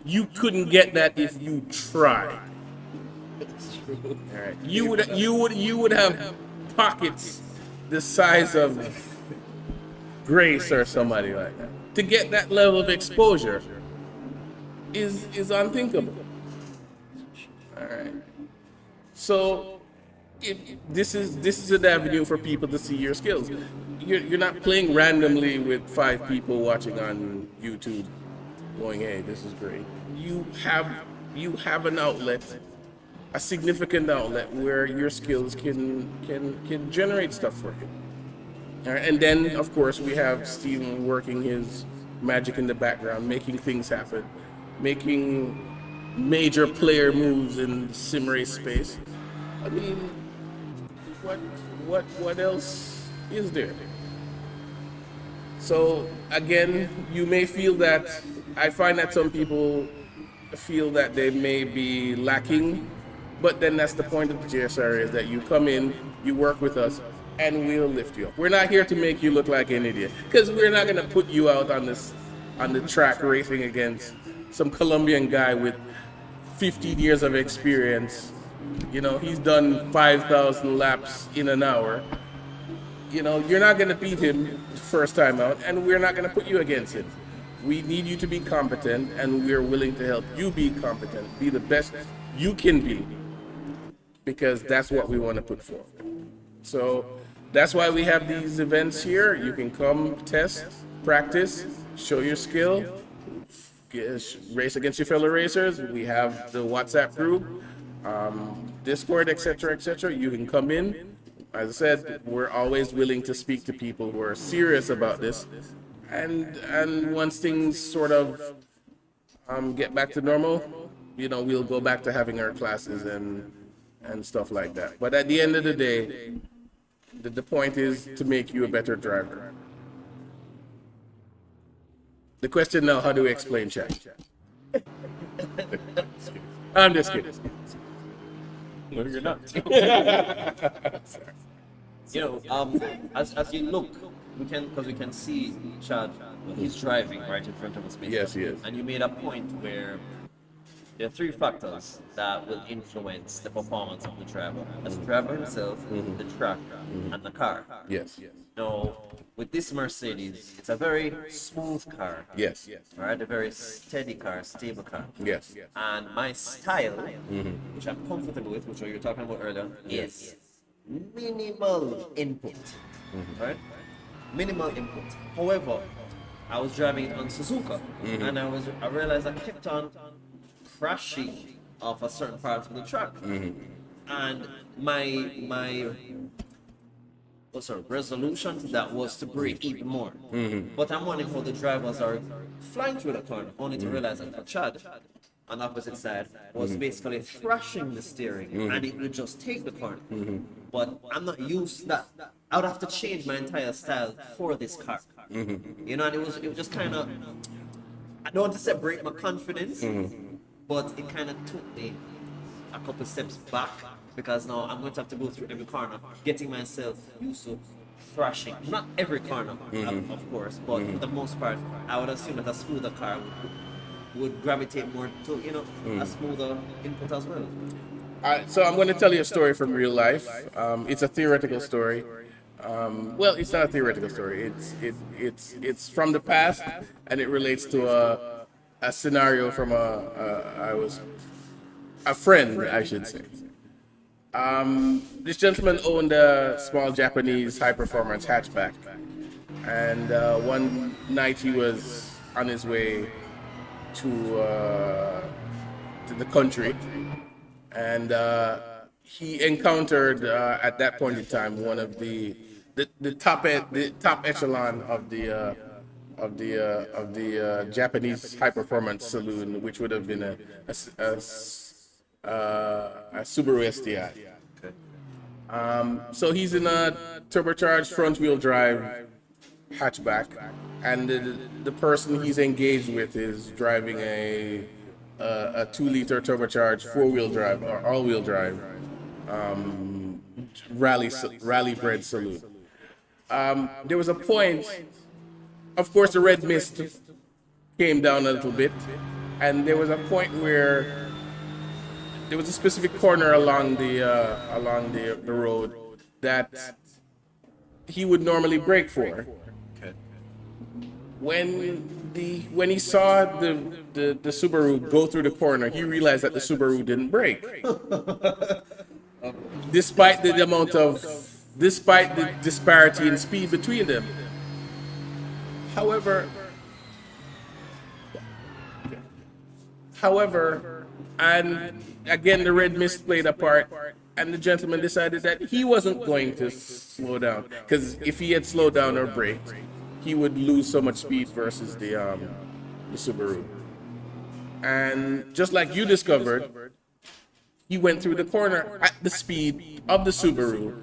You couldn't get that if you tried. All right. You would have pockets the size of Grace or somebody like that. To get that level of exposure is unthinkable. All right. So if this is an avenue for people to see your skills. You're not playing randomly with 5 people watching on YouTube, going, "Hey, this is great." You have an outlet, a significant outlet where your skills can generate stuff for you. All right, and then of course we have Steven working his magic in the background, making things happen, making major player moves in sim race space. I mean, what else is there? So again, you may feel that, I find that some people feel that they may be lacking, but then that's the point of the JSRA, is that you come in, you work with us, and we'll lift you up. We're not here to make you look like an idiot, because we're not gonna put you out on the track racing against some Colombian guy with 15 years of experience. You know, he's done 5,000 laps in an hour. You know, you're not going to beat him first time out, and we're not going to put you against him. We need you to be competent, and we're willing to help you be competent, be the best you can be, because that's what we want to put forward. So that's why we have these events here. You can come test, practice, show your skill, race against your fellow racers. We have the WhatsApp group, Discord, etc., etc. You can come in. As I said, we're always willing to speak to people who are serious about this, and once things sort of get back to normal, you know, we'll go back to having our classes and stuff like that. But at the end of the day, the point is to make you a better driver. The question now, how do we explain chat? I'm just kidding. No, you're not. You know, as you look, we can see Chad. He's driving right in front of us. Basically. Yes, he is. And you made a point where there are 3 factors that will influence the performance of the driver: as the driver himself, the track, and the car. Yes. Now, with this Mercedes, it's a very smooth car. Yes. Right, a very steady car, stable car. Yes. And my style, which I'm comfortable with, which you were talking about earlier, is minimal input. Right? Minimal input. However, I was driving it on Suzuka, and I realized I kept on crashing off a certain part of the track. And my resolution to that was to brake even more. But I'm wondering how the drivers are flying through the corner, only to realize that Chad on the opposite side was basically thrashing the steering, and it would just take the corner. But I'm not used to that. I would have to change my entire style for this car. You know, and it was just kind of, I don't want to say break my confidence, but it kind of took me a couple steps back, because now I'm going to have to go through every corner, getting myself used to thrashing. Not every corner, of course, but for the most part, I would assume that a smoother car would gravitate more to, you know, a smoother input as well. So I'm going to tell you a story from real life. It's a theoretical story. Well, it's not a theoretical story. It's from the past, and it relates to a scenario from a friend, I should say. This gentleman owned a small Japanese high-performance hatchback, and one night he was on his way to the country, and he encountered at that point in time one of the top echelon of the Japanese high-performance saloon, which would have been a Subaru STI. So he's in a turbocharged front-wheel drive hatchback, and the person he's engaged with is driving a 2-liter turbocharged 4-wheel drive or all-wheel drive rally bred saloon. There was a point, of course, the red mist came down a little bit, and there was a point where there was a specific corner along the road that he would normally brake for. Okay. When he saw the Subaru go through the corner, he realized that the Subaru didn't brake. Despite the disparity in speed between them. However, and again the red mist played a part, and the gentleman decided that he wasn't going to slow down, because if he had slowed down or braked, he would lose so much speed versus the Subaru. And just like you discovered, he went through the corner at the speed of the Subaru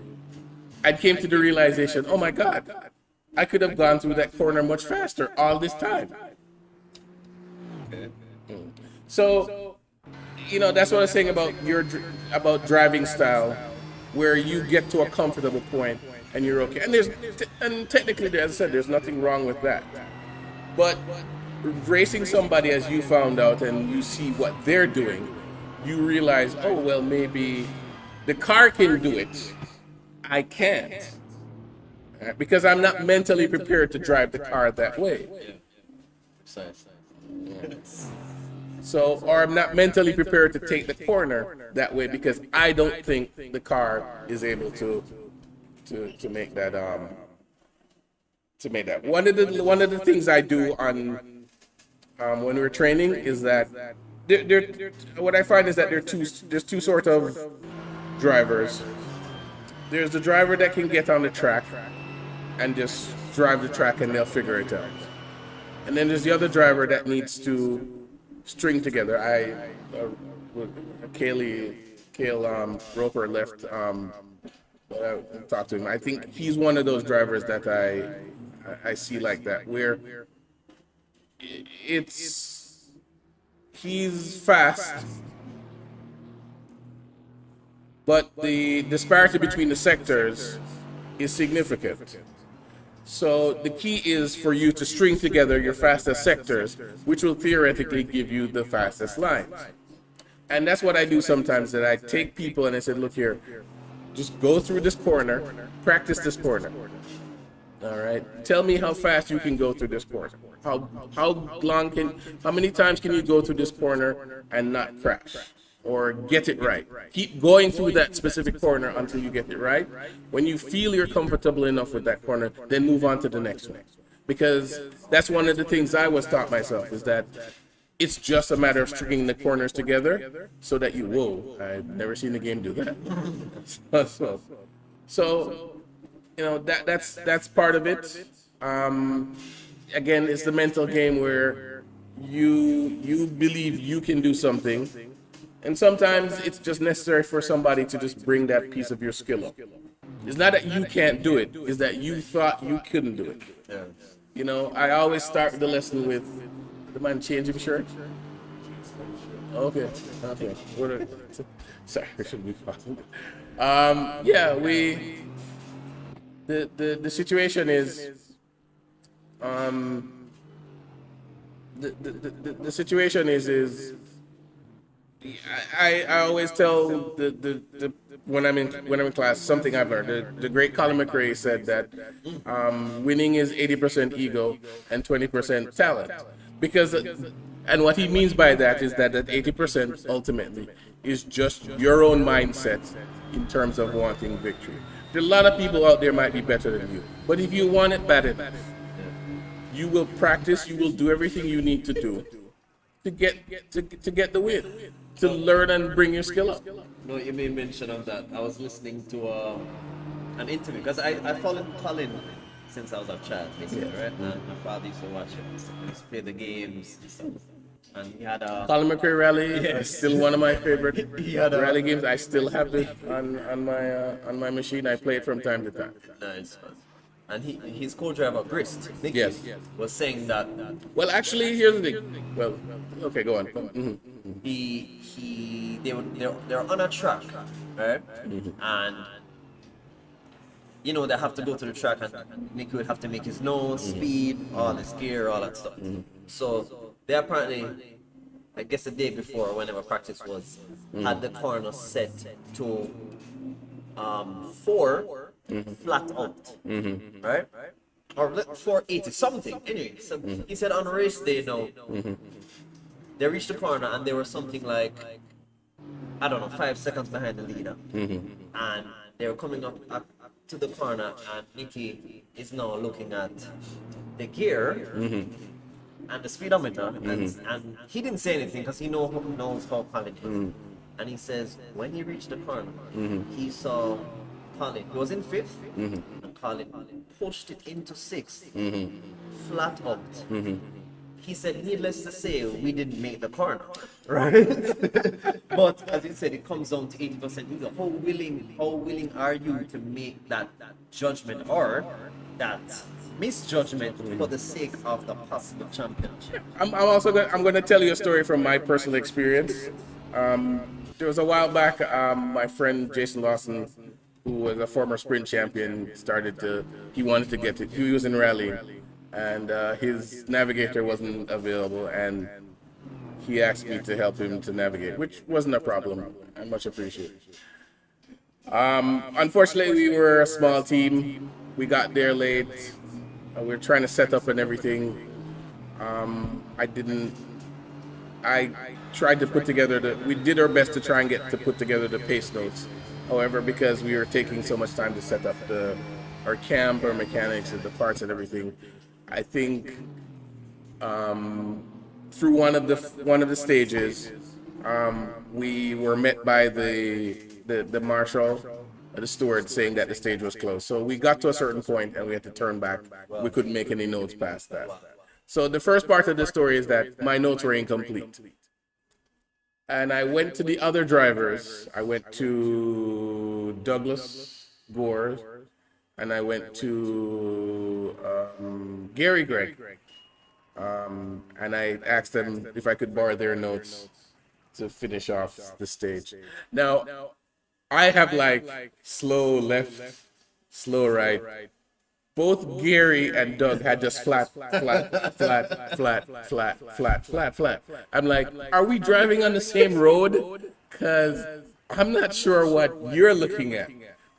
and came to the realization, oh my God, I could have gone through that corner much faster all this time. Okay. So, that's what I was saying about about driving style, where you get to a comfortable point and you're okay. And technically, as I said, there's nothing wrong with that. But racing somebody, as you found out, and you see what they're doing, you realize, oh well, maybe the car can do it, I can't, because I'm not mentally prepared to drive the car that way. Precisely. So, or I'm not mentally prepared to take the corner that way because I don't think the car is able to make that One of the things I do on when we're training is that what I find is that there's two sort of drivers. There's the driver that can get on the track and just drive the track and they'll figure it out. And then there's the other driver that needs to string together. Cale Roper left. I talked to him. I think he's one of those drivers that I see like that, where he's fast, but the disparity between the sectors is significant. So the key is for you to string together your fastest sectors, which will theoretically give you the fastest lines. And that's what I do sometimes, that I take people and I said, look here, just go through this corner, practice this corner. All right. Tell me how fast you can go through this corner. How many times can you go through this corner and not crash or get it right? Keep going through that specific corner until you get it right. When you feel you're comfortable enough with that corner, then move on to the next one. Because that's one of the things I was taught myself, is that it's just a matter of stringing the corners together so that I've never seen the game do that. So that's part of it. Again, it's the mental game where you believe you can do something, and sometimes it's just necessary for somebody to just bring that piece of your skill up. It's not that you can't do it, it's that you thought you couldn't do it. I always start the lesson with, the man change his shirt? Okay. Sorry, I shouldn't be talking. The situation is, the situation is I always tell when I'm in class, something I've learned. The great Kyalami Race said that winning is 80% ego and 20% talent. And what he means by that is that 80% ultimately is just your own mindset in terms of wanting victory. There are a lot of people out there might be better than you, but if you want it bad enough, you will practice, you will do everything you need to do to get the win, to learn and bring your skill up. No, you made mention of that. I was listening to an interview, because I followed Colin since I was a child, basically, right? And my father used to watch it. He used to play the games and stuff. And he had a Kyalami Rally is still one of my favorite rally games. I still have it on my machine. I play it from time to time. Nice. And his co-driver Grist, Nicky, Yes. was saying that Well, actually, here's the thing. Well, okay, go on. they're on a track, right? And you know, they have to go to the track and Nicky would have to make his notes, speed, all his gear, all that stuff. So they apparently, I guess the day before, whenever practice was, had the corner set to 4 flat out, right? Or 480 something. Anyway, so he said on race day now, they reached the corner and they were something like, I don't know, 5 seconds behind the leader, and they were coming up to the corner, and Nicky is now looking at the gear and the speedometer, and he didn't say anything because he knows how Colin is. And he says when he reached the corner, he saw Colin. He was in 5th, and Colin pushed it into 6th, flat out. He said, needless to say, we didn't make the corner, right? But as you said, it comes down to 80%. How willing are you to make that judgment or that misjudgment for the sake of the possible championship? I'm going to tell you a story from my personal experience. There was a while back, my friend Jason Lawson, who was a former sprint champion, he wanted to get it. He was in rally, and his navigator wasn't available, and he asked me to help him to navigate, which wasn't a problem. I much appreciate it. Unfortunately, we were a small team. We got there late. We were trying to set up and everything. I tried to put together we did our best to try and put together the pace notes. However, because we were taking so much time to set up our camp, our mechanics, and the parts and everything, I think through one of the stages, we were met by the marshal, the steward, saying that the stage was closed. So we got to a certain point and we had to turn back. We couldn't make any notes past that. So the first part of the story is that my notes were incomplete. And I went to the other drivers. I went to Douglas Gore, and I went to Gary Gregg. And I asked them if I could borrow their notes to finish off the stage. Now, I have like slow left, slow right. Both Gary and Doug had just flat. I'm like, are we driving on the same road? Because I'm not sure what you're looking at,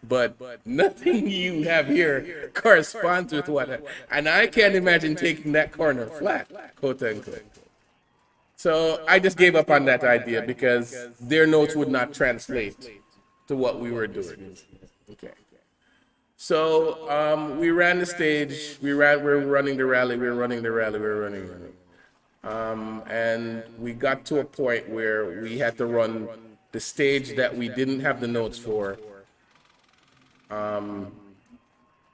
but nothing you have here corresponds with and I can't imagine taking that corner flat, quote unquote. So I just gave up on that idea because their notes would not translate to what we were doing. Okay. So we ran the stage. We were running the rally. And we got to a point where we had to run the stage that we didn't have the notes for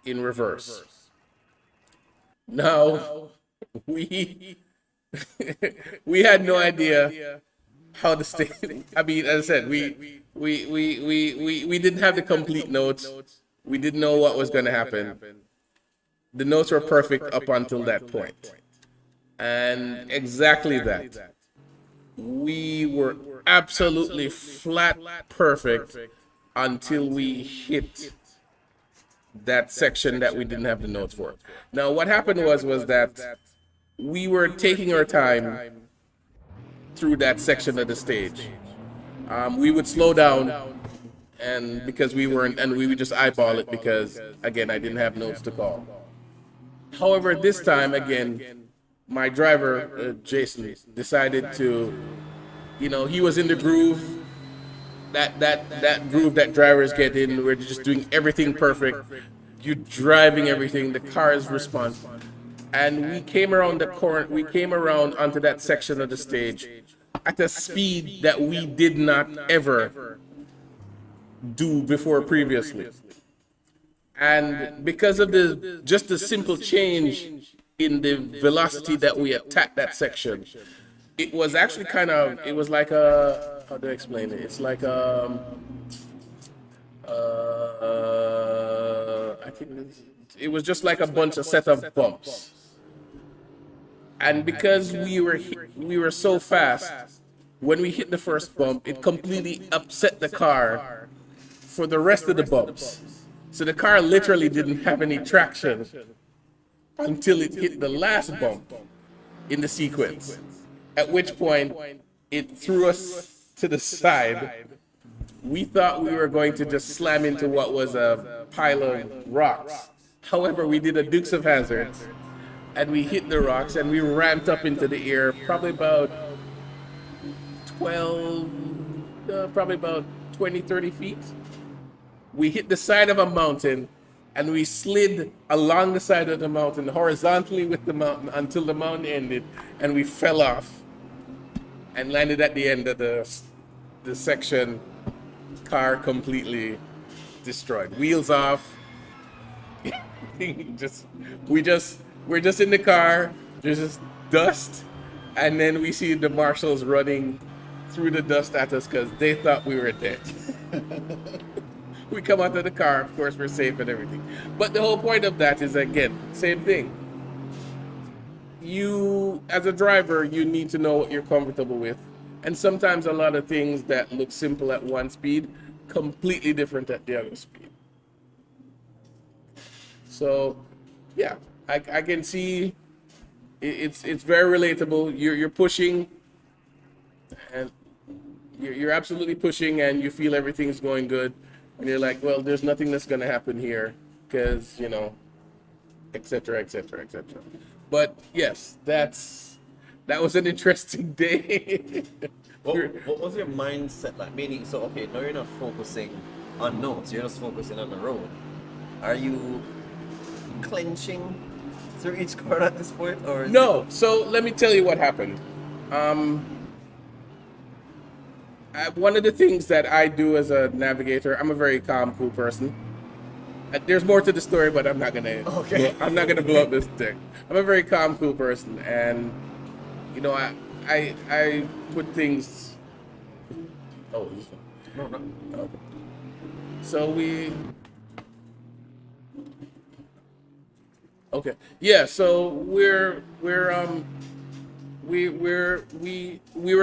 in reverse. Now we had no idea how the stage. I mean, as I said, we didn't have the complete notes. We didn't know what was going to happen. The notes were perfect up until that point. And exactly that. We were absolutely flat perfect until we hit that section that we didn't have the notes for. Now, what happened was that we were taking our time through that section of the stage. We would slow down, and because we would just eyeball it because, again, I didn't have notes to call. However, this time, again, my driver, Jason, decided to, he was in the groove, that groove that drivers get in, where they're just doing everything perfect. You're driving everything, the cars respond. And we came around the corner, we came around onto that section of the stage at a speed that we did not ever do before previously. And because of just the simple change in the velocity that we attacked that section, it was actually it was like how do I explain it? It's like I think it was just like a bunch of set of bumps. And because we were so fast, when we hit the first bump, it completely upset the car for the rest of the bumps. So the car literally didn't have any traction until it hit the last bump in the sequence, at which point it threw us to the side. We thought we were going to just slam into what was a pile of rocks. However, we did a Dukes of Hazzard, and we hit the rocks, and we ramped up into the air, probably about 20, 30 feet. We hit the side of a mountain, and we slid along the side of the mountain, horizontally with the mountain, until the mountain ended, and we fell off and landed at the end of the section. Car completely destroyed, wheels off. We're just in the car, there's just dust, and then we see the marshals running through the dust at us because they thought we were dead. We come out of the car, of course we're safe and everything, but the whole point of that is, again, same thing. You, as a driver, you need to know what you're comfortable with. And sometimes a lot of things that look simple at one speed, completely different at the other speed. So, yeah, I can see it's very relatable. You're pushing, and you're absolutely pushing, and you feel everything's going good, and you're like, well, there's nothing that's gonna happen here, because etc., etc., etc. But yes, that was an interesting day. What was your mindset like? Meaning, so okay, now you're not focusing on notes, you're just focusing on the road. Are you clenching through each card at this point, or is No. So let me tell you what happened. One of the things that I do as a navigator, I'm a very calm, cool person. There's more to the story, but I'm not gonna. Okay. I'm not gonna blow up this thing. I'm a very calm, cool person, and I put things. Oh, this one. No. Okay. So we. Okay. Yeah. So we were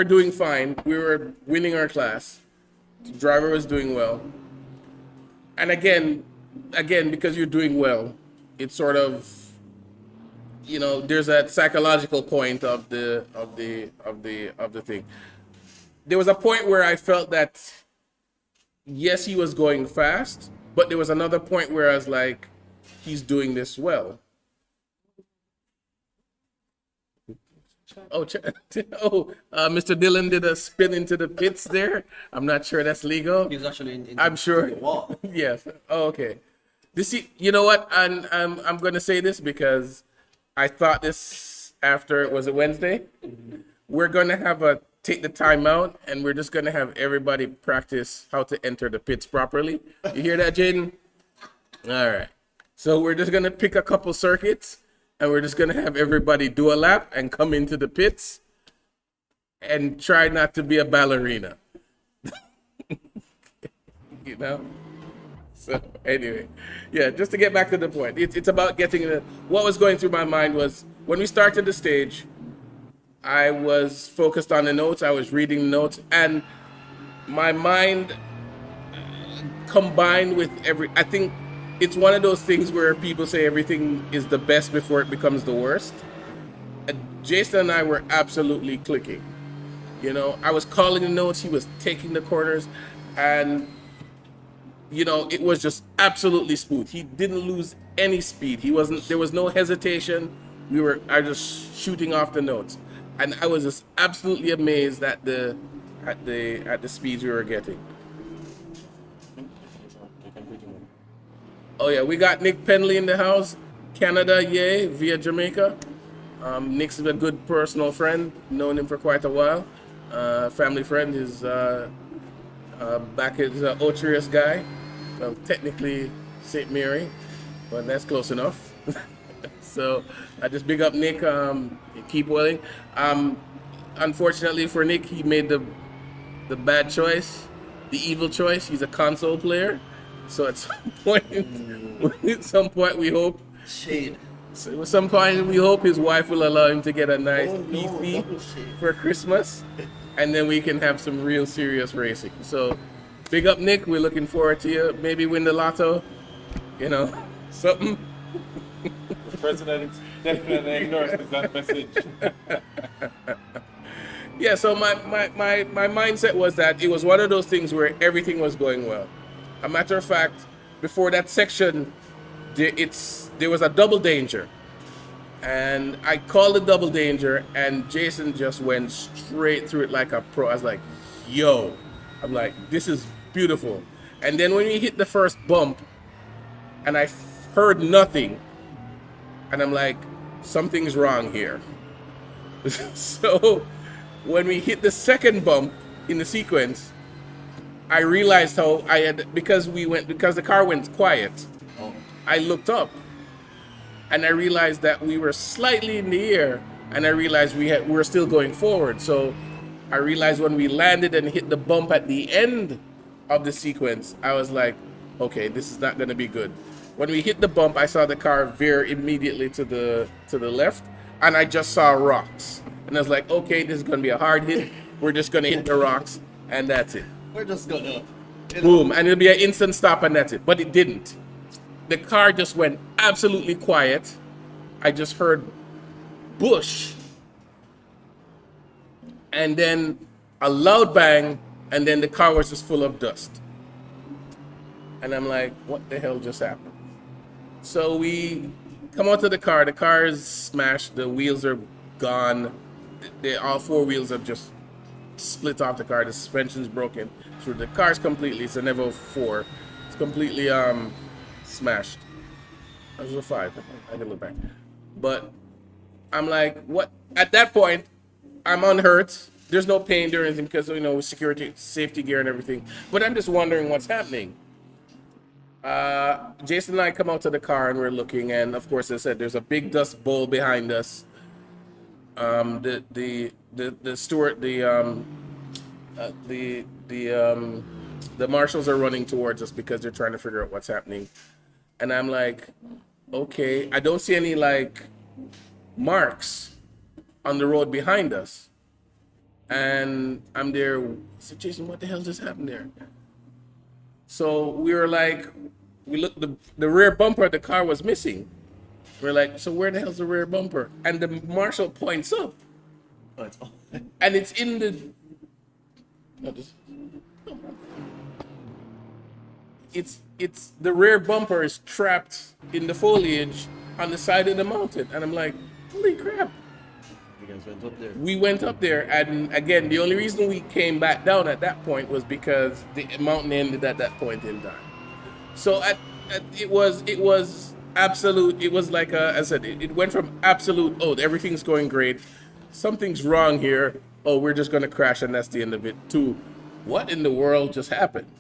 doing fine. We were winning our class. The driver was doing well. And again, because you're doing well, it's sort of, there's that psychological point of the thing. There was a point where I felt that, yes, he was going fast, but there was another point where I was like, he's doing this well. Mr. Dillon did a spin into the pits there. I'm not sure that's legal. He was actually in I'm sure. the wall. Yes. Oh, okay. You know what? I'm going to say this because I thought this after, was it Wednesday? We're going to take the time out, and we're just going to have everybody practice how to enter the pits properly. You hear that, Jaden? All right. So we're just going to pick a couple circuits, and we're just going to have everybody do a lap and come into the pits and try not to be a ballerina. So anyway, yeah, just to get back to the point, it's about getting what was going through my mind was when we started the stage, I was focused on the notes, I was reading the notes, and my mind combined with I think it's one of those things where people say everything is the best before it becomes the worst. Jason and I were absolutely clicking. I was calling the notes, he was taking the corners, and it was just absolutely smooth. He didn't lose any speed. There was no hesitation. I was just shooting off the notes. And I was just absolutely amazed at the speeds we were getting. Oh yeah, we got Nick Penley in the house. Canada, yay, via Jamaica. Nick's a good personal friend. Known him for quite a while. Family friend is back as an Otrius guy. Well, technically St. Mary, but that's close enough. So I just big up Nick. Keep willing. Unfortunately for Nick, he made the bad choice, the evil choice. He's a console player. So at some point, we hope. Shade. So at some point, we hope his wife will allow him to get a nice PC for Christmas, and then we can have some real serious racing. So, big up, Nick. We're looking forward to you. Maybe win the lotto. You know, something. The president definitely endorses that message. Yeah, so my mindset was that it was one of those things where everything was going well. A matter of fact, before that section, there was a double danger. And I called the double danger, and Jason just went straight through it like a pro. I was like, yo, I'm like, this is beautiful. And then when we hit the first bump, and I heard nothing, and I'm like, something's wrong here. So when we hit the second bump in the sequence, I realized how I had, because the car went quiet, I looked up and I realized that we were slightly in the air, and I realized we were still going forward. So I realized when we landed and hit the bump at the end of the sequence, I was like, okay, this is not going to be good. When we hit the bump, I saw the car veer immediately to the left, and I just saw rocks. And I was like, okay, this is going to be a hard hit. We're just going to hit the rocks, and that's it. We're just gonna. Boom, and it'll be an instant stop, and that's it. But it didn't. The car just went absolutely quiet. I just heard bush, and then a loud bang, and then the car was just full of dust. And I'm like, what the hell just happened? So we come out to the car is smashed, the wheels are gone. All four wheels have just split off the car, the suspension's broken. So the car's completely, it's a Nevo 4. It's completely smashed. It was a 5, I can look back. But I'm like, what? At that point, I'm unhurt. There's no pain or anything because, you know, security, safety gear and everything. But I'm just wondering what's happening. Jason and I come out to the car and we're looking, and of course, as I said, there's a big dust bowl behind us. The steward, the marshals are running towards us because they're trying to figure out what's happening. And I'm like, okay, I don't see any like marks on the road behind us. And I'm there, I said, Jason, what the hell just happened there? So we were like, we looked, the rear bumper of the car was missing. We're like, so where the hell's the rear bumper? And the marshal points up. Oh, it's And it's in the, it's the rear bumper is trapped in the foliage on the side of the mountain. And I'm like, holy crap. You guys went up there. We went up there, and again, the only reason we came back down at that point was because the mountain ended at that point in time. So it was absolute. It was like I said, it went from absolute. Oh, everything's going great. Something's wrong here. Oh, we're just gonna crash, and that's the end of it. To what in the world just happened?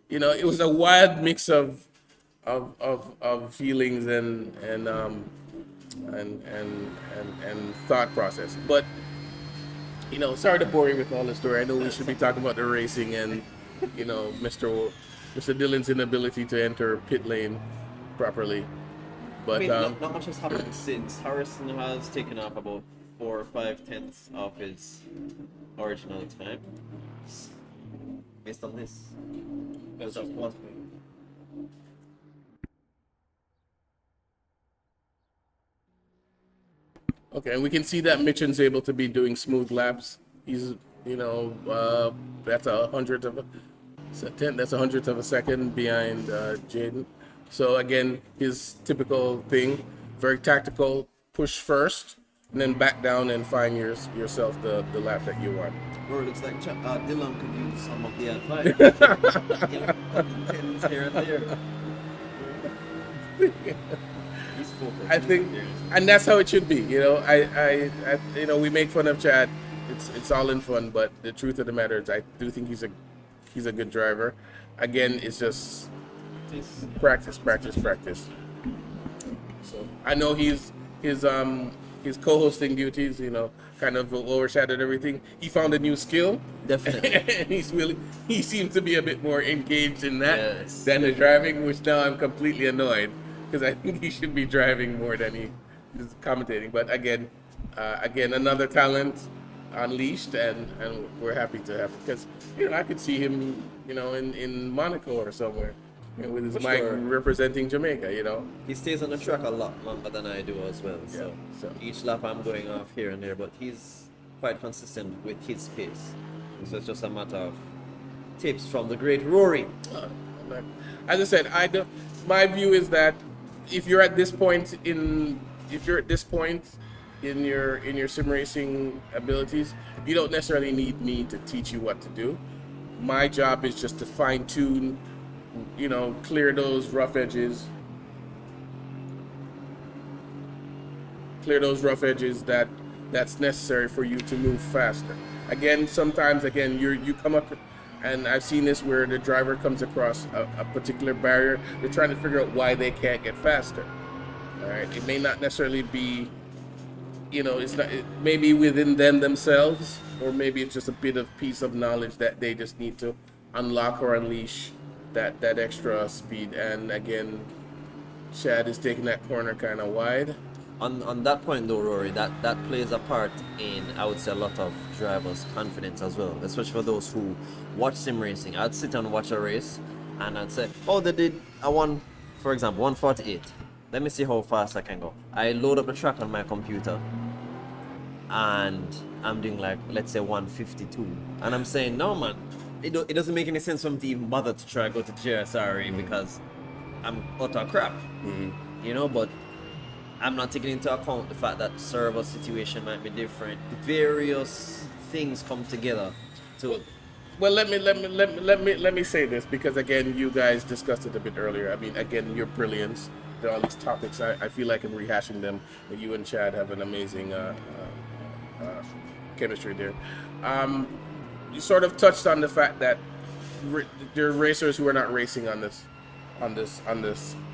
You know, it was a wild mix of feelings and thought process. But you know, sorry to bore you with all the story. I know we should be talking about the racing and, you know, Mr. Dillon's inability to enter pit lane properly. But I mean, not much has happened since. Harrison has taken off about 4 or 5 tenths of his original time. Based on this, that's just one thing. okay, and we can see that Mitchen's able to be doing smooth laps. He's, you know, that's a hundredth of a second behind Jaden. So again, his typical thing, very tactical, push first, and then back down and find yourself the lap that you want. Or it looks like Dylan could use some of the advice. You know, tens here and there. He's focused. I think, and that's how it should be. You know, I you know, we make fun of Chad. It's all in fun, but the truth of the matter is, I do think he's a good driver. Again, it's just practice. So I know his co-hosting duties, you know, kind of overshadowed everything. He found a new skill, Definitely. and he seems to be a bit more engaged in that Yes. than the driving, which now I'm completely annoyed because I think he should be driving more than he is commentating. But again, another talent unleashed, and we're happy to have it because, you know, I could see him, you know, in Monaco or somewhere, with his For mic sure. representing Jamaica, you know. He stays on the track a lot longer than I do as well. So, so- each lap I'm going off here and there, but he's quite consistent with his pace. So it's just a matter of tips from the great Rory. As I said, my view is that if you're at this point in your sim racing abilities, you don't necessarily need me to teach you what to do. My job is just to fine tune, you know, clear those rough edges. That's necessary for you to move faster. Again, sometimes you come up, and I've seen this where the driver comes across a particular barrier. They're trying to figure out why they can't get faster. All right, it may not necessarily be, you know, it may be within themselves, or maybe it's just a bit of piece of knowledge that they just need to unlock or unleash that extra speed. And again, Chad is taking that corner kind of wide. On that point though, Rory, that plays a part in, I would say, a lot of drivers' confidence as well, especially for those who watch sim racing. I'd sit and watch a race and I'd say, oh, they did for example, 148. Let me see how fast I can go. I load up the track on my computer and I'm doing like, let's say 152. And I'm saying, no man, it doesn't make any sense for me to even bother to try to go to JSRA because I'm utter crap. You know, but I'm not taking into account the fact that server situation might be different. Various things come together to. Well, let me say this, because again, you guys discussed it a bit earlier. I mean, again, your brilliance. There are all these topics. I feel like I'm rehashing them. But you and Chad have an amazing chemistry there. You sort of touched on the fact that there are racers who are not racing on this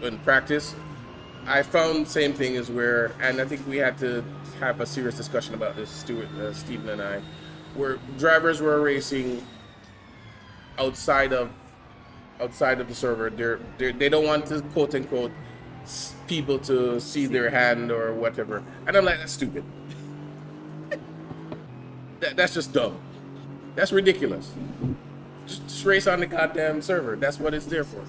in practice. I found the same thing as where, and I think we had to have a serious discussion about this, Stephen and I, where drivers were racing outside of the server. They don't want to, quote unquote, people to see their hand or whatever. And I'm like, that's stupid. That's just dumb. That's ridiculous. Just race on the goddamn server. That's what it's there for.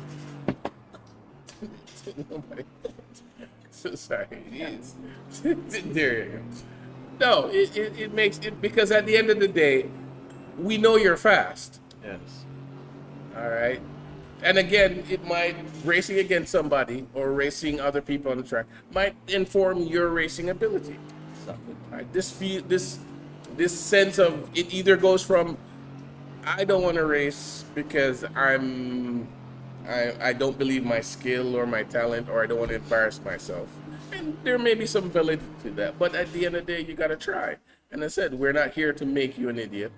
Nobody. Sorry. There you go. No, it makes it, because at the end of the day, we know you're fast. Yes. All right. And again, it might, racing against somebody or racing other people on the track might inform your racing ability. Exactly. All right. This sense of it either goes from, I don't want to race because I don't believe my skill or my talent, or I don't want to embarrass myself. And there may be some validity to that, but at the end of the day, you got to try. And I said, we're not here to make you an idiot.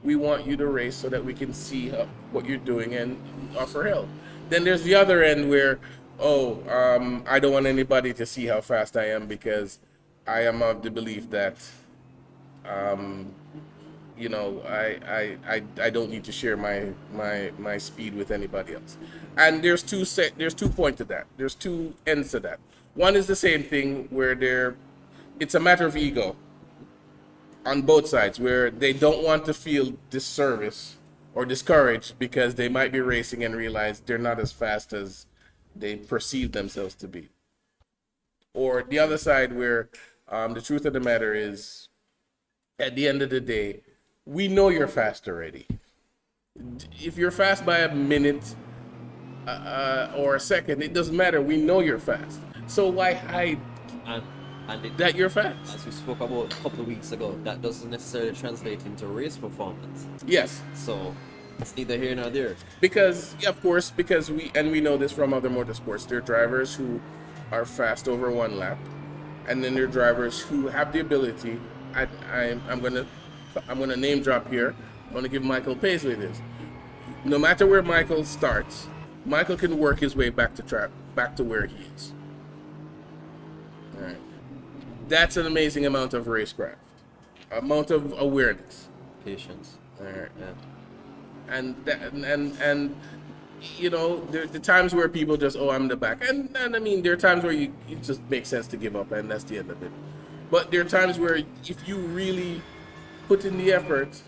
We want you to race so that we can see what you're doing and offer help. Then there's the other end where, I don't want anybody to see how fast I am because I am of the belief that, I don't need to share my speed with anybody else. And there's two points to that. There's two ends to that. One is the same thing where it's a matter of ego on both sides, where they don't want to feel disservice or discouraged because they might be racing and realize they're not as fast as they perceive themselves to be. Or the other side where the truth of the matter is, at the end of the day, we know you're fast already. If you're fast by a minute or a second, it doesn't matter. We know you're fast. So why hide that you're fast? As we spoke about a couple of weeks ago, that doesn't necessarily translate into race performance. Yes. So it's neither here nor there. Because we know this from other motorsports. There are drivers who are fast over one lap, and then there are drivers who have the ability. I'm gonna name drop here. I'm gonna give Michael Paisley this. No matter where Michael starts, Michael can work his way back to where he is. All right. That's an amazing amount of racecraft, amount of awareness. Patience. All right. Yeah. And you know, there the times where people just, I'm the back, and I mean, there are times where it just makes sense to give up, and that's the end of it. But there are times where if you really put in the effort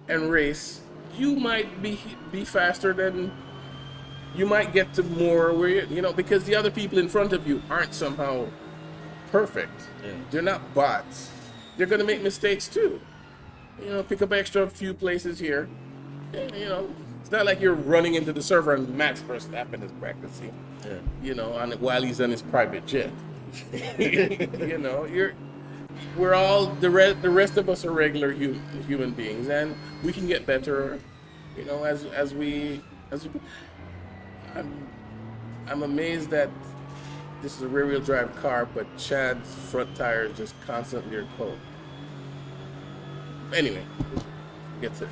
and race, you might be faster than you might get to more where you know, because the other people in front of you aren't somehow perfect. Yeah. They're not bots. They're gonna make mistakes too. You know, pick up extra few places here. You know, it's not like you're running into the server and Max Verstappen is practicing. Yeah. You know, while he's on his private jet. You know, we're all the rest of us are regular human beings, and we can get better. You know, as we. I'm amazed that this is a rear-wheel drive car, but Chad's front tires just constantly are cold. Anyway, gets it.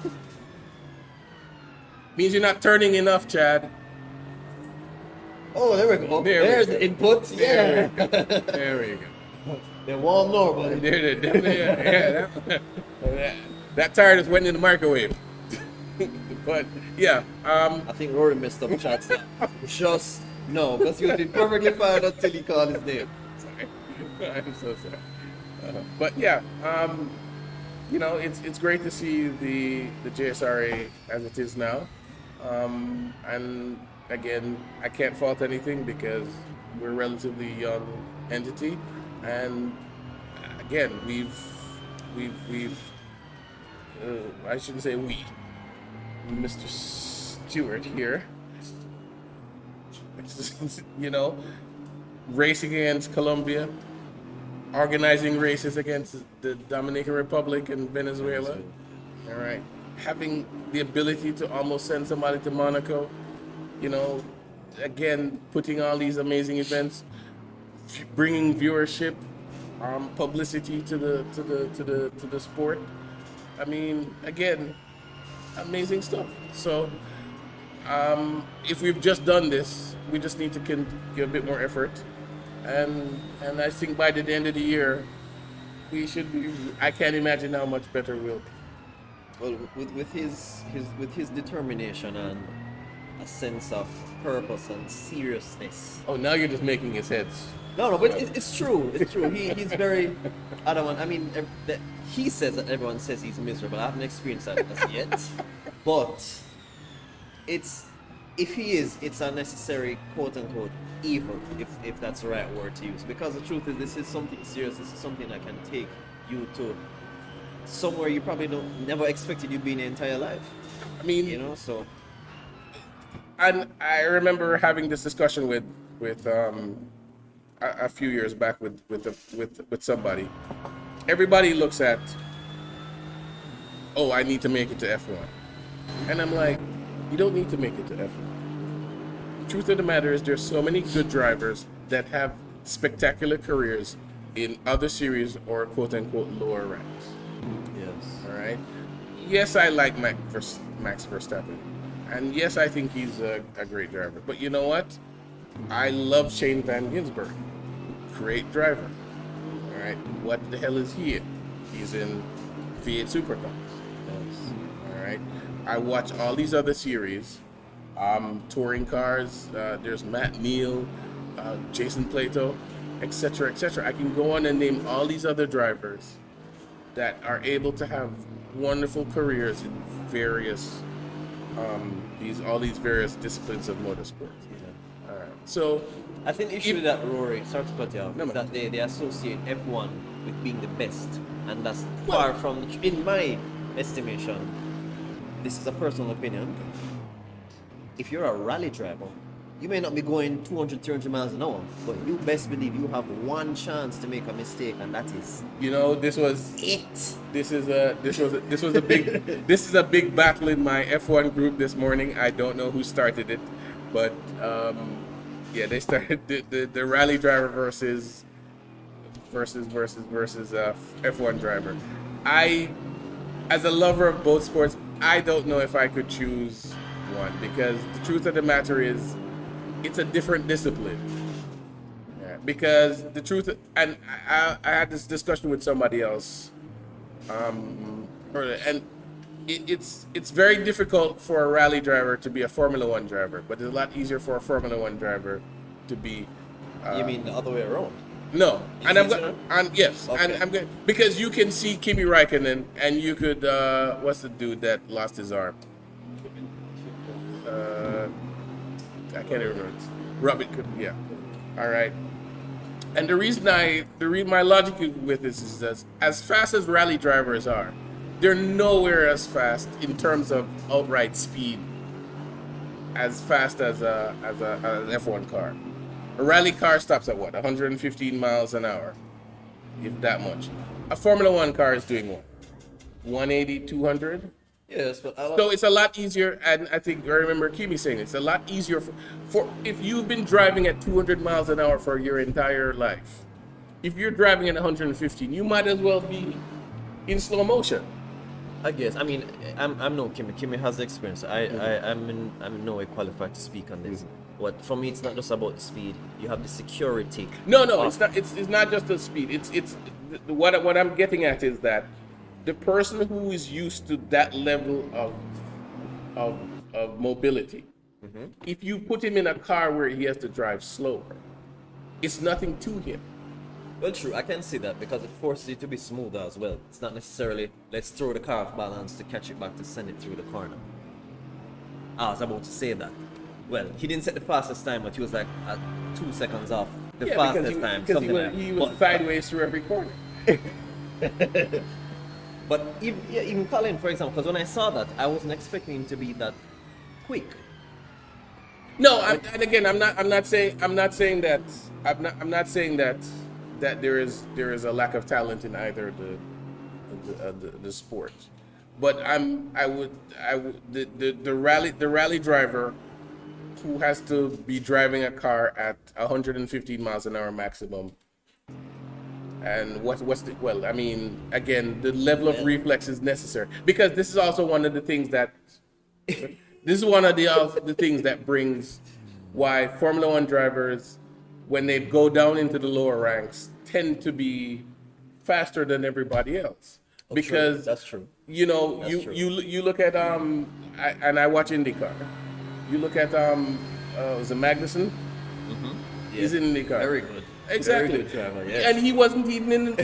Means you're not turning enough, Chad. Oh, there we go. There we There's go. the input. Yeah. There we go. They want more, buddy. That tire just went in the microwave. But yeah, I think Rory messed up Chad's name. Just no, because he would be perfectly fine until he called his name. sorry. I'm so sorry. But yeah, you know, it's great to see the JSRA as it is now. And again, I can't fault anything because we're a relatively young entity, and again, I shouldn't say we. Mr. Stewart here, you know, racing against Colombia, organizing races against the Dominican Republic and Venezuela. All right, having the ability to almost send somebody to Monaco, you know, again putting all these amazing events, bringing viewership, publicity to the sport. I mean, again, amazing stuff. So, if we've just done this, we just need to give a bit more effort, and I think by the end of the year, we should be. I can't imagine how much better we'll be. Well, with his determination and a sense of purpose and seriousness. Oh, now you're just making his heads. No, but it's true. It's true. He's very adamant. I mean, he says that everyone says he's miserable. I haven't experienced that as yet. But if he is, it's unnecessary, quote unquote, evil, if that's the right word to use. Because the truth is, this is something serious. This is something that can take you to somewhere you probably never expected you'd be in your entire life. I mean, You know, so and I remember having this discussion with a few years back with somebody. Everybody looks at, oh, I need to make it to F1, and I'm like, you don't need to make it to F1. The truth of the matter is, there's so many good drivers that have spectacular careers in other series or quote unquote lower ranks. Yes. All right. Yes, I like Max Verstappen, and yes, I think he's a great driver. But you know what? I love Shane Van Gisbergen. Great driver. All right. What the hell is he in? He's in V8 Supercars. Yes. All right. I watch all these other series, touring cars. There's Matt Neal, Jason Plato, etc., etc. I can go on and name all these other drivers that are able to have wonderful careers in various all these various disciplines of motorsport. All right. So I think the issue with that, Rory, sorry to cut you off, No, is man. that they associate F1 with being the best, and that's far from, in my estimation, this is a personal opinion, if you're a rally driver, you may not be going 200, 300 miles an hour, but you best believe you have one chance to make a mistake, and that is you know, this was it. This is a big this is a big battle in my F1 group this morning. I don't know who started it, but yeah, they started the rally driver versus F1 driver. As a lover of both sports, I don't know if I could choose one, because the truth of the matter is, it's a different discipline. Yeah, because the truth, and I had this discussion with somebody else, earlier, and it's very difficult for a rally driver to be a Formula One driver, but it's a lot easier for a Formula One driver to be. You mean the other way around? No, and I'm Easier? going. And yes, and Okay. I'm going because you can see Kimi Räikkönen, and you could. What's the dude that lost his arm? I can't even remember. Robert could, yeah. All right. And the reason my logic with this is that as fast as rally drivers are, they're nowhere as fast in terms of outright speed as fast as an F1 car. A rally car stops at what, 115 miles an hour, if that much. A Formula One car is doing what, 180, 200? Yes, but So it's a lot easier, and I think I remember Kimi saying it's a lot easier for if you've been driving at 200 miles an hour for your entire life. If you're driving at 115, you might as well be in slow motion. I guess. I mean, I'm no Kimi. Kimi has the experience. I'm in no way qualified to speak on this. But for me, it's not just about the speed. You have the security. No, it's not. It's not just the speed. It's what I'm getting at is that the person who is used to that level of mobility, if you put him in a car where he has to drive slower, it's nothing to him. Well, true. I can see that because it forces you to be smoother as well. It's not necessarily let's throw the car off balance to catch it back to send it through the corner. I was about to say that. Well, he didn't set the fastest time, but he was like at 2 seconds off the fastest time. Because Something he was sideways through every corner. But even Colin, for example, because when I saw that, I wasn't expecting him to be that quick. No, and again, I'm not saying that there is a lack of talent in either the sport, but the rally driver who has to be driving a car at 115 miles an hour maximum. And I mean, again, the level of reflex is necessary because this is also one of the things that the things that brings why Formula One drivers, when they go down into the lower ranks, tend to be faster than everybody else. Because that's true. You know, you look at I watch IndyCar. You look at was it Magnussen? He's in IndyCar. Very good. Exactly. Very good driver, yes. And he wasn't even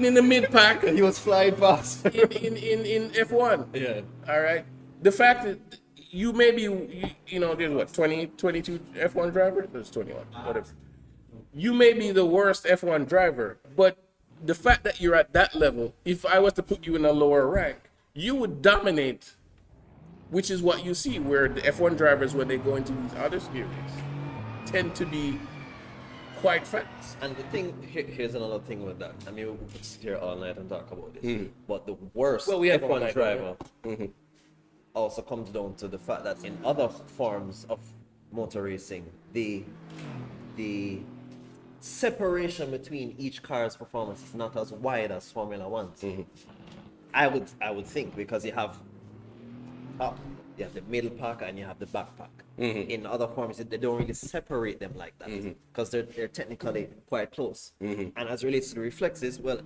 in the mid pack He was flying past. in F1. Yeah. All right. The fact that you may be, there's what, 22 F1 drivers? There's 21, whatever. You may be the worst F1 driver, but the fact that you're at that level, if I was to put you in a lower rank, you would dominate, which is what you see, where the F1 drivers, when they go into these other series, tend to be quite fast. And the thing, here's another thing with that. I mean, we could sit here all night and talk about this. But the worst We have all F1 night, driver also comes down to the fact that in other forms of motor racing, the separation between each car's performance is not as wide as Formula One's. I would think, because you have the middle pack and you have the back pack. In other forms, they don't really separate them like that because they're technically quite close. And as relates to the reflexes, well,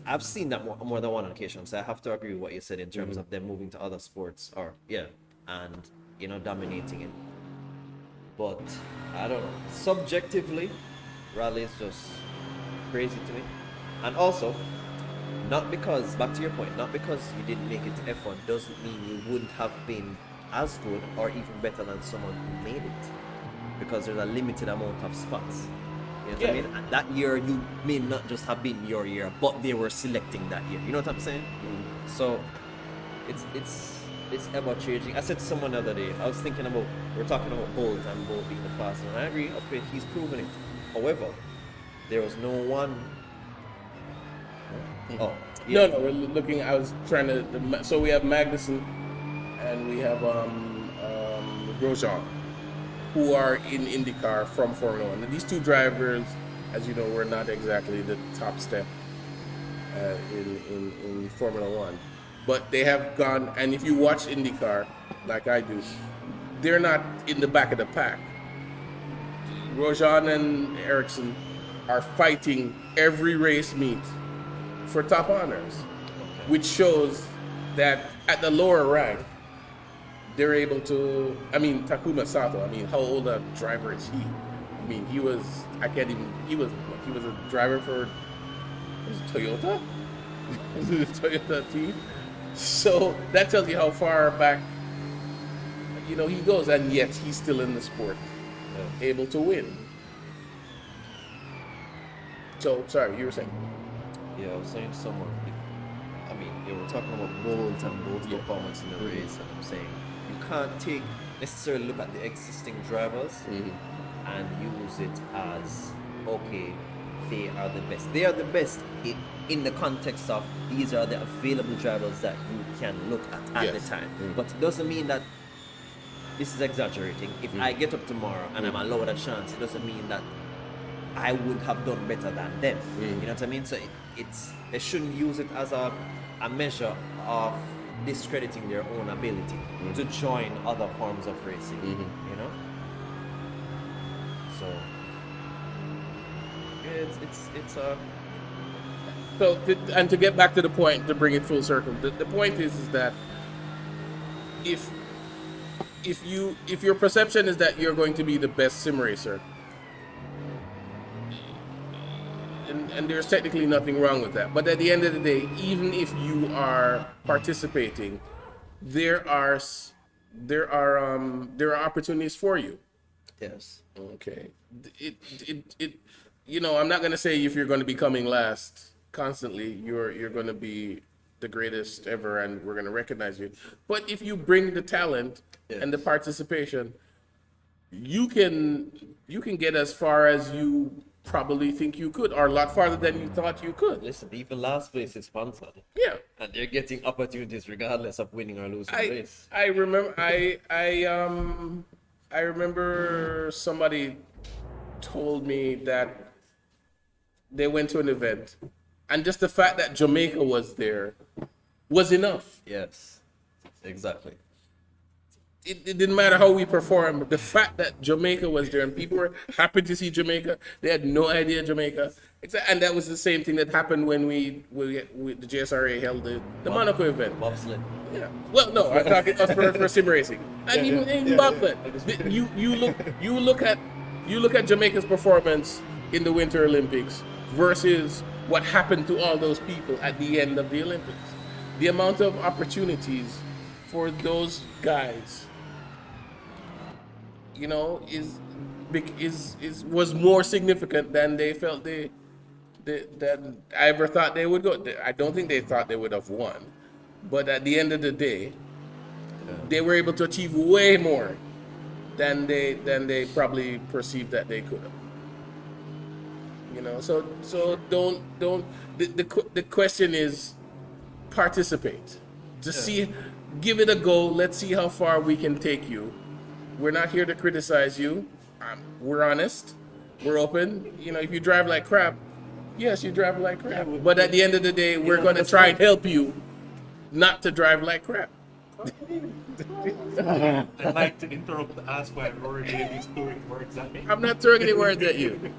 I've seen that more than one occasion, so I have to agree with what you said in terms of them moving to other sports and dominating it. But I don't know. Subjectively, rally is just crazy to me. And also, not because, back to your point, not because you didn't make it to F1 doesn't mean you wouldn't have been as good or even better than someone who made it. Because there's a limited amount of spots. You know what I mean? And that year you may not just have been your year, but they were selecting that year. You know what I'm saying? So it's ever changing. I said to someone the other day, I was thinking about, we're talking about Bolt and Bolt being the fastest, and I agree, okay, he's proven it. However, there was no one. No, we're looking. I was trying to. So we have Magnussen, and we have Grosjean, who are in IndyCar from Formula One. And these two drivers, as you know, were not exactly the top step in Formula One, but they have gone. And if you watch IndyCar, like I do, they're not in the back of the pack. Grosjean and Ericsson are fighting every race meet for top honors, which shows that at the lower rank, they're able to. I mean, Takuma Sato. I mean, how old a driver is he? I mean, he was. He was a driver for Toyota. The Toyota team. So that tells you how far back he goes, and yet he's still in the sport. able to win. So, sorry, you were saying? Yeah, I was saying someone. I mean, they were talking about Bolt and Bolt's performance in the race, and I'm saying you can't take necessarily look at the existing drivers and use it as okay, they are the best. They are the best in the context of these are the available drivers that you can look at the time. But it doesn't mean that this is exaggerating. If I get up tomorrow and I'm allowed a chance, it doesn't mean that I would have done better than them. You know what I mean? So they shouldn't use it as a measure of discrediting their own ability to join other forms of racing. You know? So it's a So, and to get back to the point, to bring it full circle, the point is that if your perception is that you're going to be the best sim racer, and there's technically nothing wrong with that, but at the end of the day, even if you are participating, there are opportunities for you. yes. Okay. I'm not going to say if you're going to be coming last constantly, you're going to be the greatest ever and we're going to recognize you. But if you bring the talent and the participation, you can get as far as you probably think you could, or a lot farther than you thought you could. Listen, even last place is sponsored. Yeah. And they're getting opportunities regardless of winning or losing the race. I remember I remember somebody told me that they went to an event and just the fact that Jamaica was there was enough. Yes. Exactly. It didn't matter how we performed. The fact that Jamaica was there and people were happy to see Jamaica, they had no idea Jamaica. And that was the same thing that happened when we the JSRA held the Monaco event. Bobsled. Yeah. Well, no, I'm talking for sim racing, and even bobsled. You look at Jamaica's performance in the Winter Olympics versus what happened to all those people at the end of the Olympics. The amount of opportunities for those guys, was more significant than they felt that I ever thought they would go. I don't think they thought they would have won, but at the end of the day, they were able to achieve way more than they probably perceived that they could have. So don't. The question is, participate. Give it a go. Let's see how far we can take you. We're not here to criticize you. We're honest. We're open. If you drive like crap, yes, you drive like crap. But at the end of the day, we're going to try and help you not to drive like crap. I'd like to interrupt to ask why Rory is throwing words at me. I'm not throwing any words at you.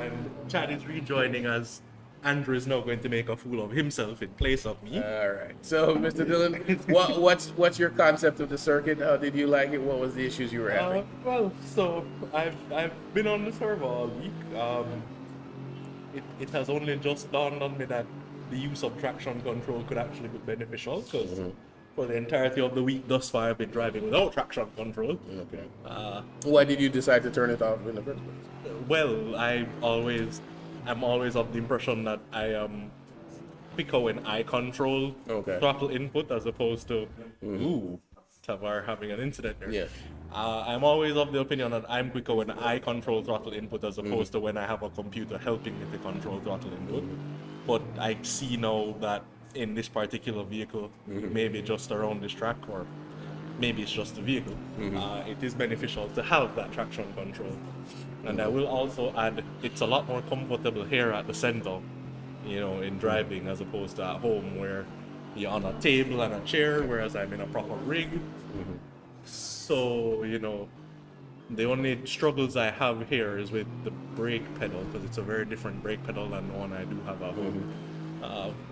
And Chad is rejoining us. Andrew is now going to make a fool of himself in place of me. All right. So, Mr. Dillon, what's your concept of the circuit? How did you like it? What was the issues you were having? So I've been on the server all week. It has only just dawned on me that the use of traction control could actually be beneficial because for the entirety of the week thus far I've been driving without traction control. Okay. Why did you decide to turn it off in the first place? Well, I'm always of the impression that I am quicker when I control throttle input as opposed to Tavar having an incident there. Yeah. I'm always of the opinion that I'm quicker when I control throttle input as opposed to when I have a computer helping me to control throttle input. But I see now that in this particular vehicle, maybe just around this track or maybe it's just the vehicle, it is beneficial to have that traction control. And I will also add, it's a lot more comfortable here at the center, in driving as opposed to at home where you're on a table and a chair, whereas I'm in a proper rig. So, the only struggles I have here is with the brake pedal because it's a very different brake pedal than the one I do have at home.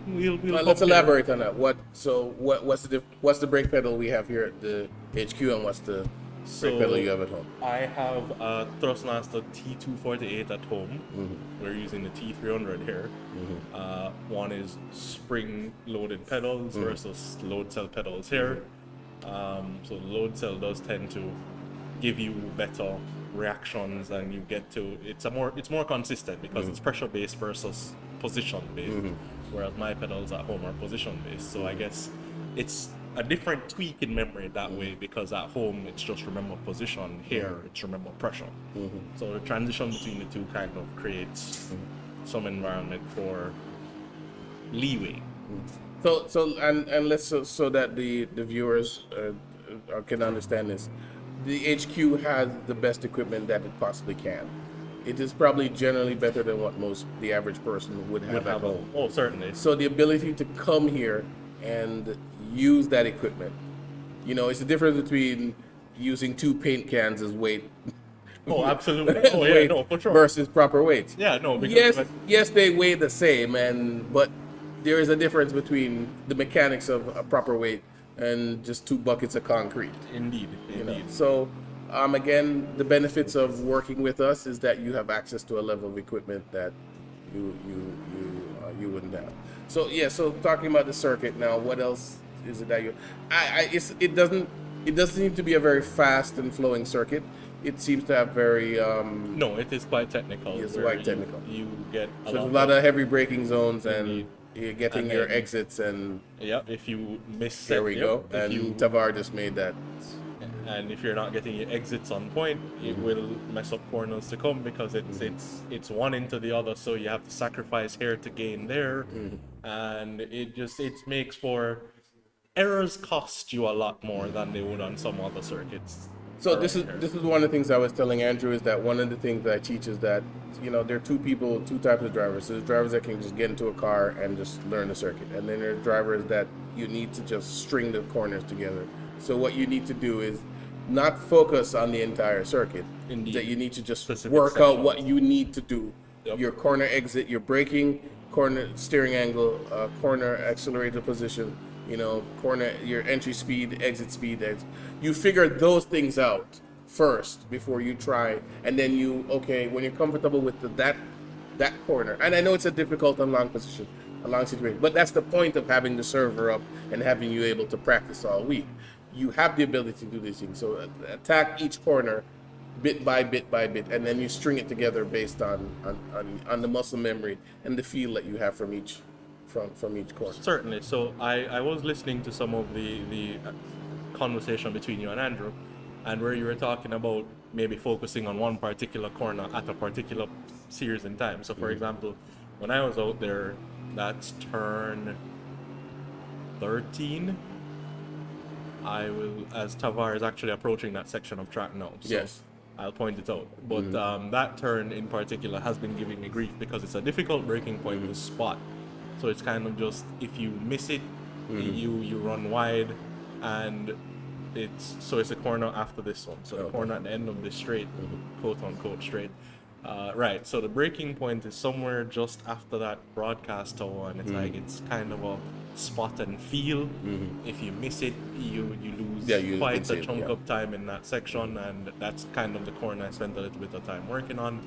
Let's elaborate on that. What's the brake pedal we have here at the HQ, and what's the brake pedal you have at home? I have a Thrustmaster T248 at home. We're using the T300 here. One is spring-loaded pedals versus load cell pedals here. So the load cell does tend to give you better reactions, and you get to it's more consistent because it's pressure based versus position based, whereas my pedals at home are position based. So I guess it's a different tweak in memory that way, because at home it's just remember position, here it's remember pressure. So the transition between the two kind of creates some environment for leeway. And let's so that the viewers can understand this. The HQ has the best equipment that it possibly can. It is probably generally better than what the average person would have at home. Oh, certainly. So the ability to come here and use that equipment, it's the difference between using 2 paint cans as weight. Oh, absolutely. Oh, yeah, weight no, for sure. versus proper weights. Yeah, no, because Yes, they weigh the same, but there is a difference between the mechanics of a proper weight and just 2 buckets of concrete. Indeed. So, again, the benefits of working with us is that you have access to a level of equipment that you wouldn't have. So yeah, so talking about the circuit now, what else is it that it doesn't seem to be a very fast and flowing circuit. It seems to have very no, it is quite technical. It's where quite technical. You get a lot of heavy braking zones, and Indeed. you're getting And your then- exits, and Yeah, if you miss there we go. If And you Tavar just made that. and if you're not getting your exits on point, it will mess up corners to come, because it's one into the other, so you have to sacrifice here to gain there, and it makes for errors cost you a lot more than they would on some other circuits. So this is one of the things I was telling Andrew, is that one of the things that I teach is that there are two types of drivers. There's drivers that can just get into a car and just learn the circuit, and then there's drivers that you need to just string the corners together. So what you need to do is not focus on the entire circuit. Indeed. That you need to just Specific work out sections. what you need to do. Yep. Your corner exit, your braking, corner steering angle, corner accelerator position, corner, your entry speed, exit speed. You figure those things out first before you try, and then when you're comfortable with that corner. And I know it's a difficult and long position, a long situation, but that's the point of having the server up and having you able to practice all week. You have the ability to do these things. So attack each corner bit by bit by bit, and then you string it together based on the muscle memory and the feel that you have from each corner. Certainly. So I was listening to some of the conversation between you and Andrew, and where you were talking about maybe focusing on one particular corner at a particular series in time. So for example, when I was out there, that's turn 13. I will, as Tavar is actually approaching that section of track now. So Yes. I'll point it out. But that turn in particular has been giving me grief, because it's a difficult braking point to spot. So it's kind of just, if you miss it, you run wide, and it's a corner after this one. So the corner at the end of this straight, quote unquote straight. Right, so the breaking point is somewhere just after that broadcast tower, and it's like it's kind of a spot and feel. If you miss it, you lose quite a chunk of time in that section, and that's kind of the corner I spent a little bit of time working on.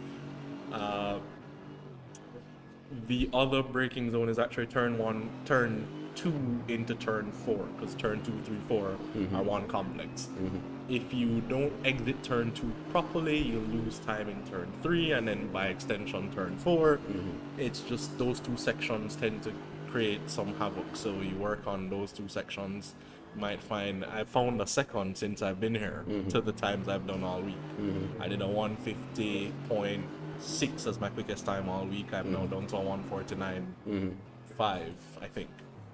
The other braking zone is actually turn 2 into turn 4, because turn 2, 3, 4 are one complex. If you don't exit turn 2 properly, you'll lose time in turn 3, and then by extension turn 4. It's just those 2 sections tend to create some havoc, so you work on those 2 sections. You might find I found a second since I've been here to the times I've done all week. I did a 150.6 as my quickest time all week. I'm now down to a 149.5, I think.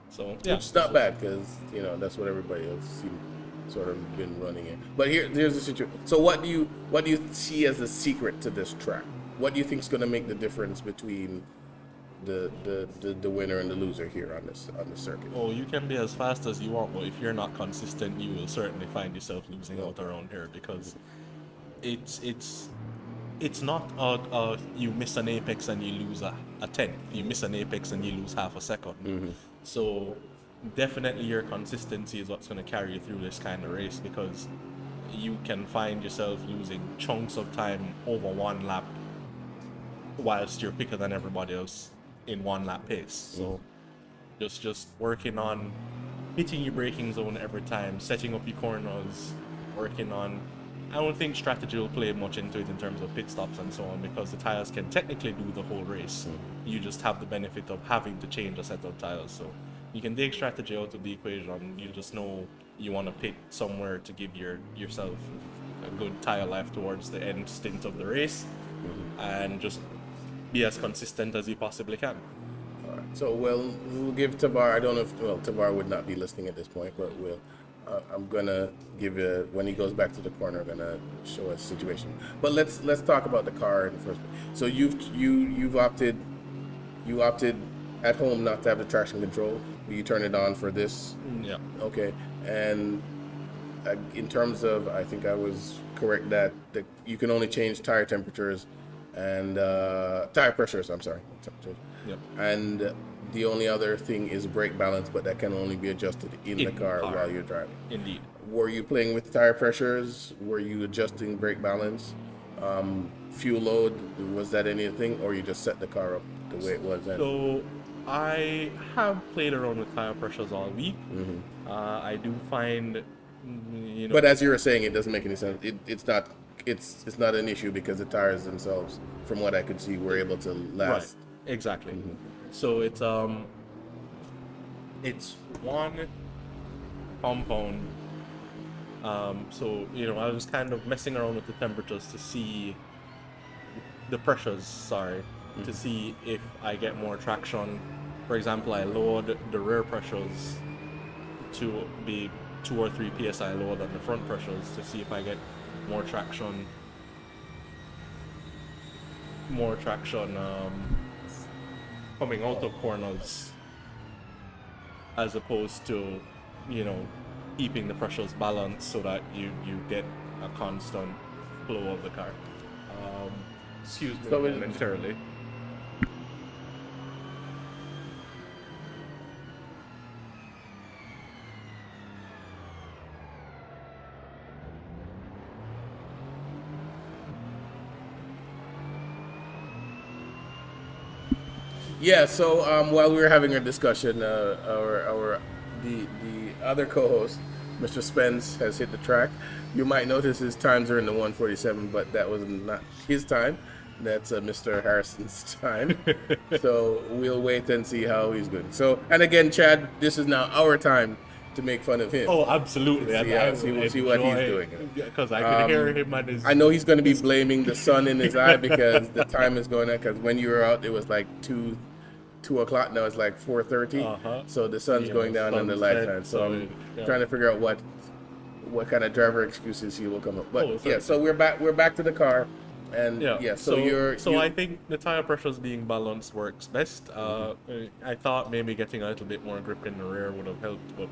So yeah, It's not bad, because that's what everybody else sort of been running in. But here's the situation. So what do you see as the secret to this track? What do you think is going to make the difference between the winner and the loser here on this circuit? Oh, you can be as fast as you want, but if you're not consistent, you will certainly find yourself losing out around here, because it's not you miss an apex and you lose a tenth. You miss an apex and you lose half a second. So definitely your consistency is what's going to carry you through this kind of race, because you can find yourself losing chunks of time over one lap whilst you're quicker than everybody else in one lap pace. So just working on hitting your braking zone every time, setting up your corners, working on I don't think strategy will play much into it in terms of pit stops and so on, because the tires can technically do the whole race. You just have the benefit of having to change a set of tires. So you can take strategy out of the equation. You just know you want to pit somewhere to give yourself a good tire life towards the end stint of the race, and just be as consistent as you possibly can. All right. So we'll give Tabar. I don't know if Tabar would not be listening at this point, but we'll. I'm gonna give you when he goes back to the corner. I'm gonna show a situation. But let's talk about the car in the first place. So you've opted at home not to have the traction control. You turn it on for this. Yeah. Okay. And in terms of, I think I was correct that you can only change tire temperatures and tire pressures. I'm sorry. Yep. And the only other thing is brake balance, but that can only be adjusted in the car while you're driving. Indeed. Were you playing with tire pressures? Were you adjusting brake balance? Fuel load, was that anything, or you just set the car up the way it was then? So I have played around with tire pressures all week. I do find, But as you were saying, it doesn't make any sense. It's not an issue because the tires themselves, from what I could see, were able to last. Right, exactly. So it's one compound. So I was kind of messing around with the temperatures to see the pressures. To see if I get more traction. For example, I lowered the rear pressures to be 2 or 3 psi lower than the front pressures to see if I get more traction. Coming out of corners, as opposed to keeping the pressures balanced so that you get a constant flow of the car. Excuse me momentarily. Yeah. So while we were having our discussion, the other co-host, Mr. Spence, has hit the track. You might notice his times are in the 1:47, but that was not his time. That's Mr. Harrison's time. So we'll wait and see how he's doing. So, and again, Chad, this is now our time to make fun of him. Oh, absolutely. See what he's doing. Because I can hear him and his... I know he's going to be blaming the sun in his eye because the time is going on. Because when you were out, it was like 2 o'clock. Now it's like 4:30. So the sun's going down on the light time. So I'm trying to figure out what kind of driver excuses he will come up. But so we're back to the car. And so I think the tire pressures being balanced works best. I thought maybe getting a little bit more grip in the rear would have helped, but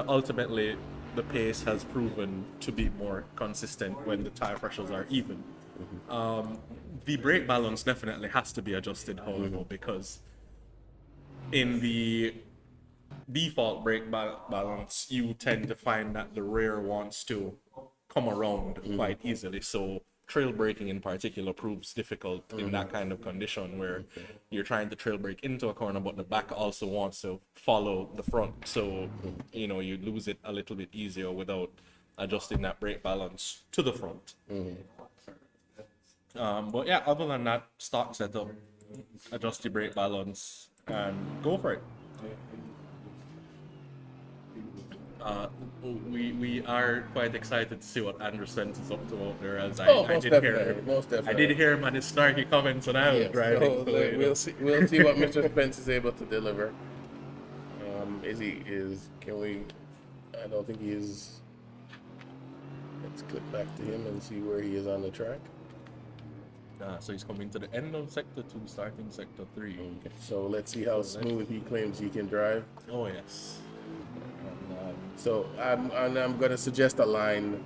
ultimately the pace has proven to be more consistent when the tire pressures are even. The brake balance definitely has to be adjusted, however, because in the default brake balance, you tend to find that the rear wants to come around quite easily. So trail braking in particular proves difficult in that kind of condition where you're trying to trail brake into a corner, but the back also wants to follow the front. So, you lose it a little bit easier without adjusting that brake balance to the front. But yeah, other than that, stock setup, adjust your brake balance and go for it. We are quite excited to see what Andrew Spence is up to out there, as I did hear him and his snarky comments when I was driving. So we'll see what Mr. Spence is able to deliver. I don't think he is. Let's click back to him and see where he is on the track. So he's coming to the end of Sector 2, starting Sector 3. Okay. So let's see how smooth he claims he can drive. Oh, yes. So I'm going to suggest a line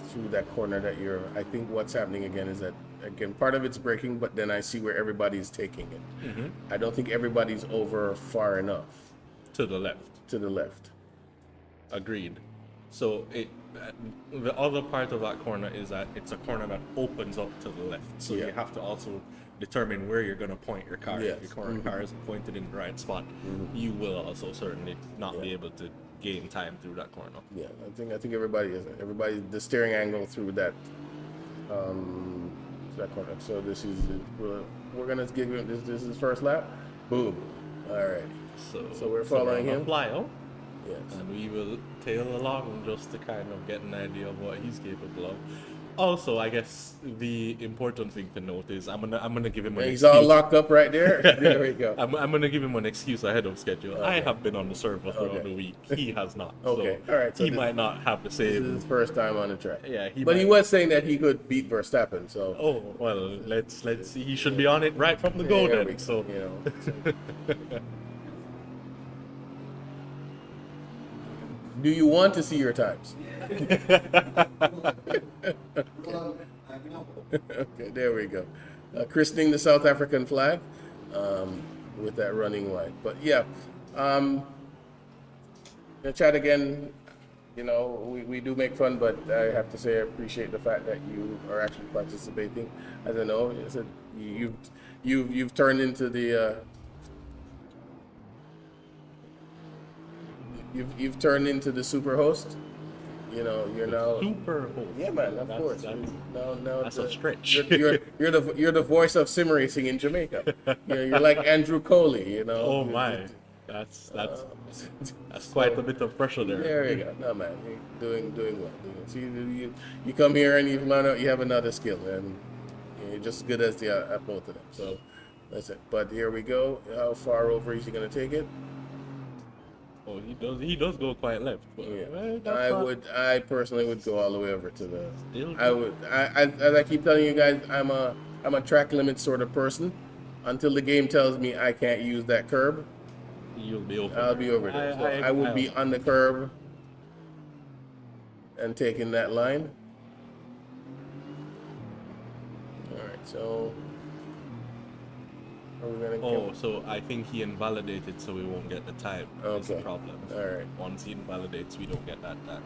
through that corner that I think what's happening again is that, again, part of it's braking, but then I see where everybody's taking it. I don't think everybody's over far enough. To the left. Agreed. So the other part of that corner is that it's a corner that opens up to the left. So you have to also determine where you're going to point your car. Yes. If your car isn't pointed in the right spot, you will also certainly not be able to gain time through that corner. Yeah, I think everybody is. Everybody, the steering angle through that corner. So this is we're gonna give him this. This is his first lap. Boom. All right. So we're following him. Fly out, Yes. and we will tail along just to kind of get an idea of what he's capable of. Also, I guess the important thing to note is I'm gonna give him an He's excuse. all locked up right there. There we go. I'm gonna give him an excuse ahead of schedule. I have been on the server throughout the week. He has not. Okay. So All right. So he this- might not have the This is same. his first time on the track. Yeah. He might- was saying that he could beat Verstappen. So Oh well, let's see. He should be on it right from the go there then. we- So you know. Do you want to see your times? Okay, there we go. Christening the South African flag with that running white. But yeah, chat again. You know, we do make fun, but I have to say I appreciate the fact that you are actually participating. As I know, I said you've turned into the you've turned into the super host. You know, you're now. super host. Yeah, man, of That's- course. that's- No, that's a stretch. You're the voice of sim racing in Jamaica. You're like Andrew Coley. You know. Oh my, that's quite a bit of pressure there. There you go. No man, you're doing well. See, you come here and you learn out. You have another skill, and you're just as good as the at both of them. So that's it. But here we go. How far over is he gonna take it? Oh, he does go quite left. But, I personally would go all the way over to the. Still I would. As I keep telling you guys, I'm a track limit sort of person. Until the game tells me I can't use that curb, You'll be over. I'll be over there. So I would be on the curb and taking that line. All right, so are we gonna? Oh, so I think he invalidated, so we won't get the time. That's the Okay. problem. All right. Once he invalidates, we don't get that time.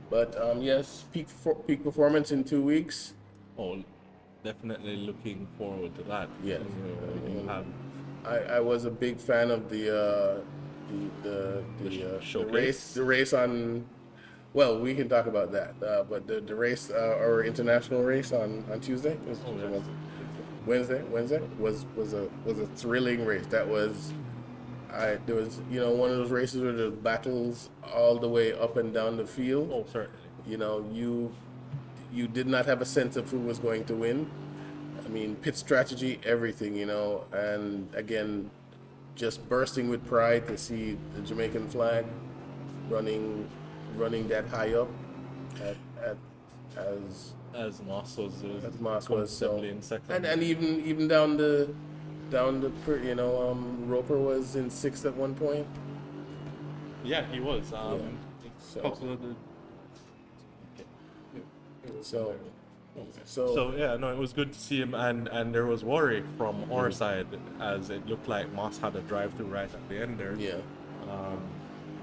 But yes, peak performance in 2 weeks. Oh, definitely looking forward to that. Yes. You have I was a big fan of the showcase? race on. Well, we can talk about that. But the race, our international race on Tuesday, Wednesday was a thrilling race. That was, there was one of those races where the battles all the way up and down the field. Oh, certainly. You know, you did not have a sense of who was going to win. I mean, pit strategy, everything, and again, just bursting with pride to see the Jamaican flag running that high up As Moss was. as Moss was. So, comfortably in second. and even down the Roper was in sixth at one point. Yeah, he was. So- Couple of the So yeah, no, it was good to see him, and there was worry from our side as it looked like Moss had a drive-through right at the end there. yeah.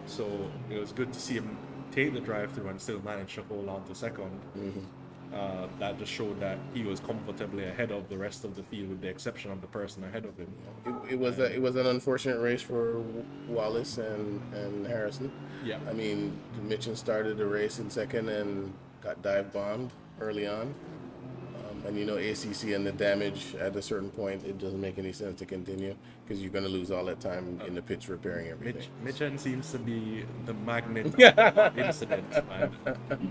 So it was good to see him take the drive-through and still manage to hold on to second. That just showed that he was comfortably ahead of the rest of the field, with the exception of the person ahead of him. It was an unfortunate race for Wallace and Harrison. Yeah. I mean, Mitchell started the race in second and got dive bombed early on. And ACC and the damage at a certain point, it doesn't make any sense to continue because you're going to lose all that time in the pits repairing everything. Mitchen seems to be the magnet of incidents, man.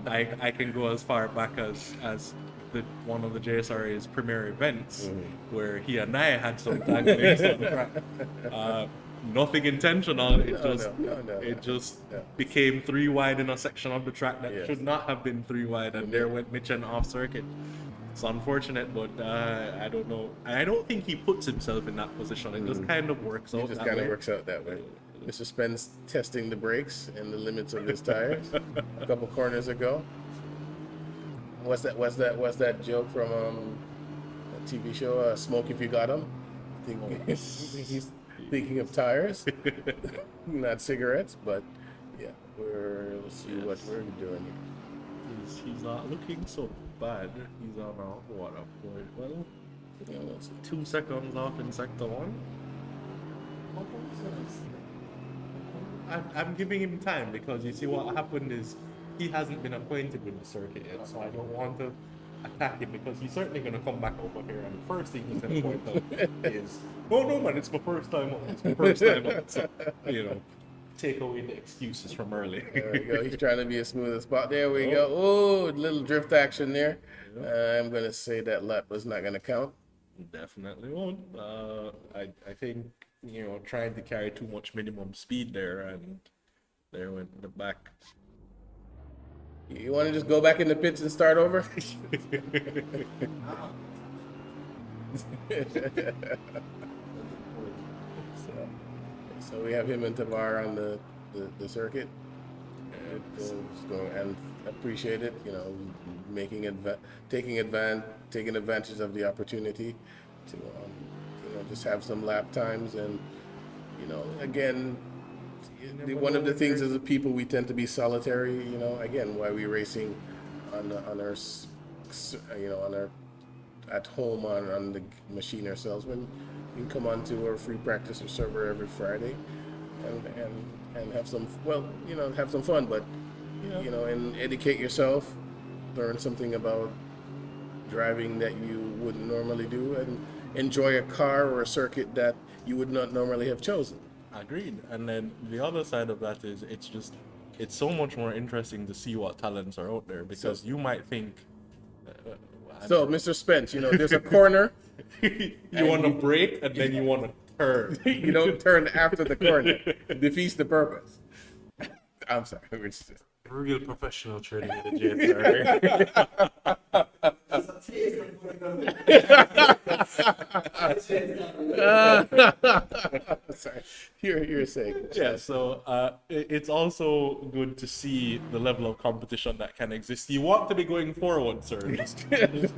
I can go as far back as one of the JSRA's premier events where he and I had some tanglings on the track. Nothing intentional. It just became 3 wide in a section of the track that should not have been 3 wide, and there went Mitchen off circuit. It's unfortunate, but I don't know. I don't think he puts himself in that position. It just kind of works out. It just that kind of way. works out that way. Mr. Spence testing the brakes and the limits of his tires a couple corners ago. What's that joke from a TV show, Smoke If You Got 'Em? I think he's thinking of tires, not cigarettes, but yeah, let's see what we're doing here. He's not looking so bad. He's on a what a point. Well, You know, it's- 2 seconds off in sector one. I'm giving him time because you see what happened is he hasn't been acquainted with the circuit yet, so I don't want to attack him because he's certainly going to come back over here and the first thing he's going to point out is, oh no man, it's my first time on. It's my first time on. So, you know, take away the excuses from earlier. There we go. He's trying to be as smooth as possible. There we go. Oh, little drift action there. I'm going to say that lap was not going to count. Definitely won't. I think, you know, trying to carry too much minimum speed there, and there went the back. You want to just go back in the pits and start over? So we have him and Tavar on the circuit. And appreciate it, you know, taking advantage of the opportunity to, you know, just have some lap times. And, you know, again, one of the things as a people, we tend to be solitary, you know, again, why we racing on our, you know, on our, at home on the machine ourselves, when you can come onto our free practice or server every Friday and have some, well, you know, have some fun, but, you know, and educate yourself, learn something about driving that you wouldn't normally do, and enjoy a car or a circuit that you would not normally have chosen. Agreed. And then the other side of that is it's so much more interesting to see what talents are out there, because you might think. So, Mr. Spence, you know, there's a corner. You want to brake and then you want to turn. You don't turn after the corner. It defeats the purpose. I'm sorry. We're just- Real professional training at the JSRA. Sorry. You're saying. Yeah, so it's also good to see the level of competition that can exist. You want to be going forward, sir.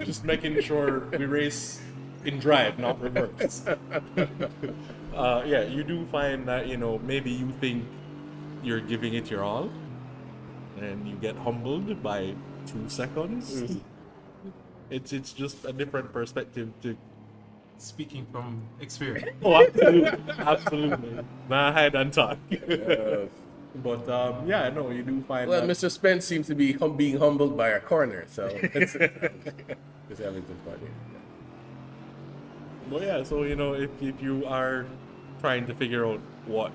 Just making sure we race in drive, not reverse. Yeah, you do find that, you know, maybe you think you're giving it your all, and you get humbled by 2 seconds. It's just a different perspective to. Speaking from experience. Oh, absolutely, absolutely. Nah, hide and talk. But yeah, no, you do find. Well, that... Mr. Spence seems to be being humbled by a corner, so it's just having some fun here. But yeah, so you know, if you are trying to figure out what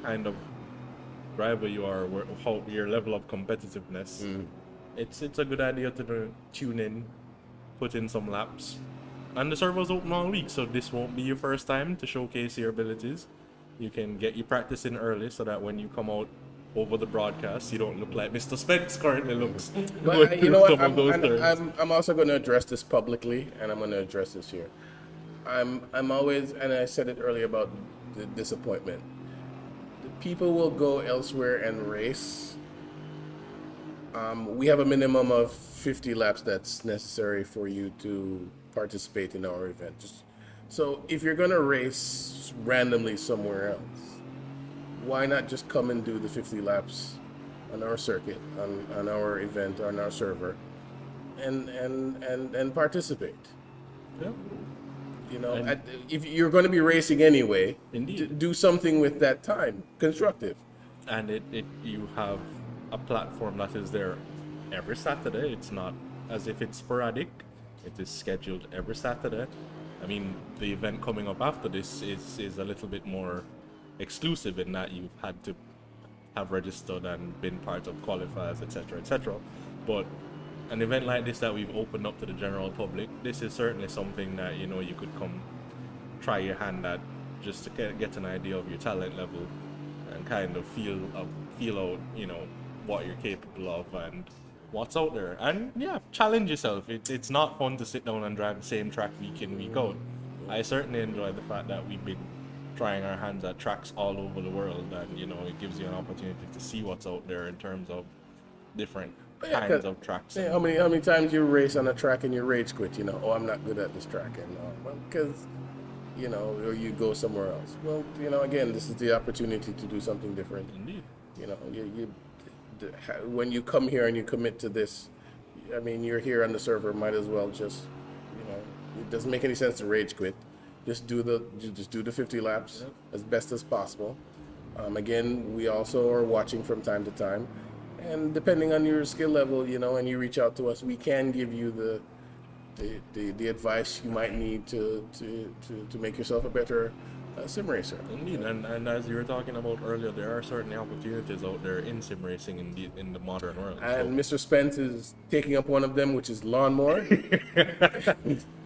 kind of driver you are, how your level of competitiveness, it's a good idea to tune in, put in some laps. And the server's open all week, so this won't be your first time to showcase your abilities. You can get your practice in early so that when you come out over the broadcast, you don't look like Mr. Spence currently looks. But you know what? Some of those turns. I'm also going to address this publicly, and I'm going to address this here. I'm always, and I said it earlier about the disappointment. The people will go elsewhere and race. We have a minimum of 50 laps that's necessary for you to participate in our event. So if you're going to race randomly somewhere else, why not just come and do the 50 laps on our circuit, on our event, on our server, and participate? Yeah. You know, if you're going to be racing anyway, Indeed. do something with that time, constructive. And you have a platform that is there every Saturday. It's not as if it's sporadic. It is scheduled every Saturday. I mean, the event coming up after this is a little bit more exclusive in that you've had to have registered and been part of qualifiers, etc., etc. But an event like this that we've opened up to the general public, this is certainly something that, you know, you could come try your hand at, just to get an idea of your talent level and kind of feel out, you know, what you're capable of and what's out there. And yeah, challenge yourself. It's not fun to sit down and drive the same track week in, week out. I certainly enjoy the fact that we've been trying our hands at tracks all over the world, and you know, it gives you an opportunity to see what's out there in terms of different kinds of tracks. Yeah, how many times you race on a track and you rage quit? You know, oh, I'm not good at this track, and well, because you know, or you go somewhere else. Well, you know, again, this is the opportunity to do something different. Indeed. You know, when you come here and you commit to this, I mean, you're here on the server, might as well just, it doesn't make any sense to rage quit. Just do the 50 laps as best as possible. Again, we also are watching from time to time, and depending on your skill level, and you reach out to us, we can give you the advice you might need to make yourself a better sim racer. Indeed, and as you were talking about earlier, there are certain opportunities out there in sim racing in the modern world. And Mr. Spence is taking up one of them, which is lawnmower.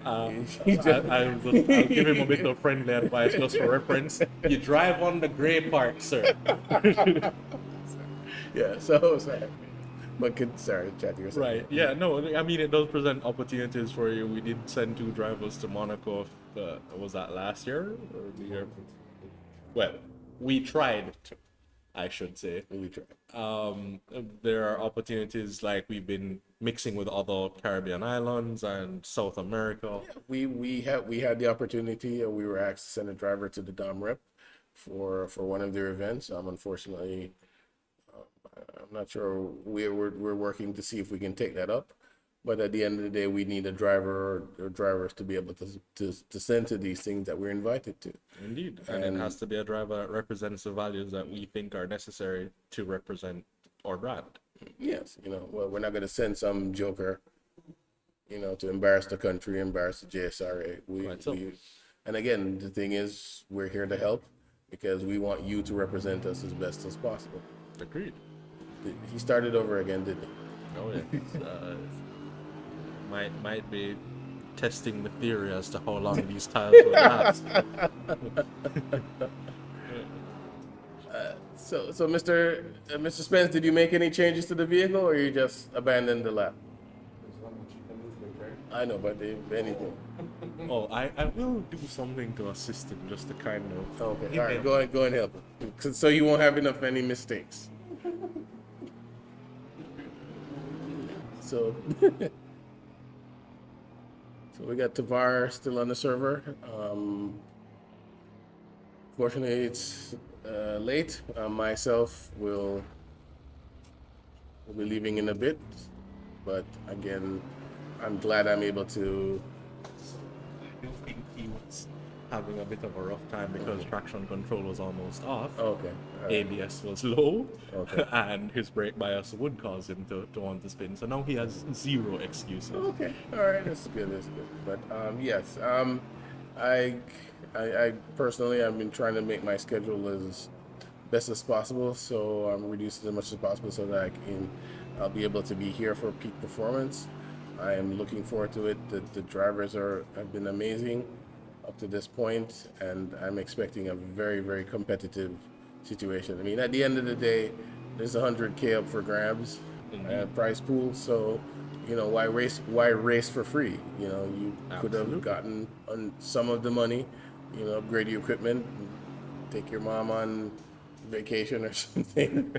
I'll give him a bit of friendly advice just for reference. You drive on the gray part, sir. Yeah, so sorry. But sorry, chat yourself. Right. Yeah. No. I mean, it does present opportunities for you. We did send 2 drivers to Monaco. Was that last year or the year? Well, we tried to, I should say. We tried. There are opportunities like we've been mixing with other Caribbean islands and South America. We had the opportunity. We were asked to send a driver to the Dom Rep for one of their events. Unfortunately, I'm not sure. We're working to see if we can take that up. But at the end of the day, we need a driver or drivers to be able to send to these things that we're invited to. Indeed. And it has to be a driver that represents the values that we think are necessary to represent our brand. Yes, well, we're not going to send some joker, to embarrass the country, embarrass the JSRA. And again, the thing is, we're here to help because we want you to represent us as best as possible. Agreed. He started over again, didn't he? Oh yeah. Might be testing the theory as to how long these tiles will last. So Mr. Spence, did you make any changes to the vehicle, or you just abandoned the lap? I know, but anything. Oh, I will do something to assist him, just to kind of. Okay, all right, go and help him, so you won't have any mistakes. So. So we got Tavar still on the server. Fortunately, it's late. Myself will be leaving in a bit, but again, I'm glad I'm able to. I do think he was having a bit of a rough time because traction control was almost off. Okay. All right. ABS was low, Okay. and his brake bias would cause him to want to spin. So now he has 0 excuses. Okay. All right. That's good. But yes. I personally, I've been trying to make my schedule as best as possible, so I'm reducing as much as possible so that I'll be able to be here for peak performance. I am looking forward to it. The drivers have been amazing up to this point, and I'm expecting a very, very competitive situation. I mean, at the end of the day, there's 100K up for grabs, prize pool. So, why race for free? You could have gotten some of the money, upgrade your equipment, take your mom on vacation or something.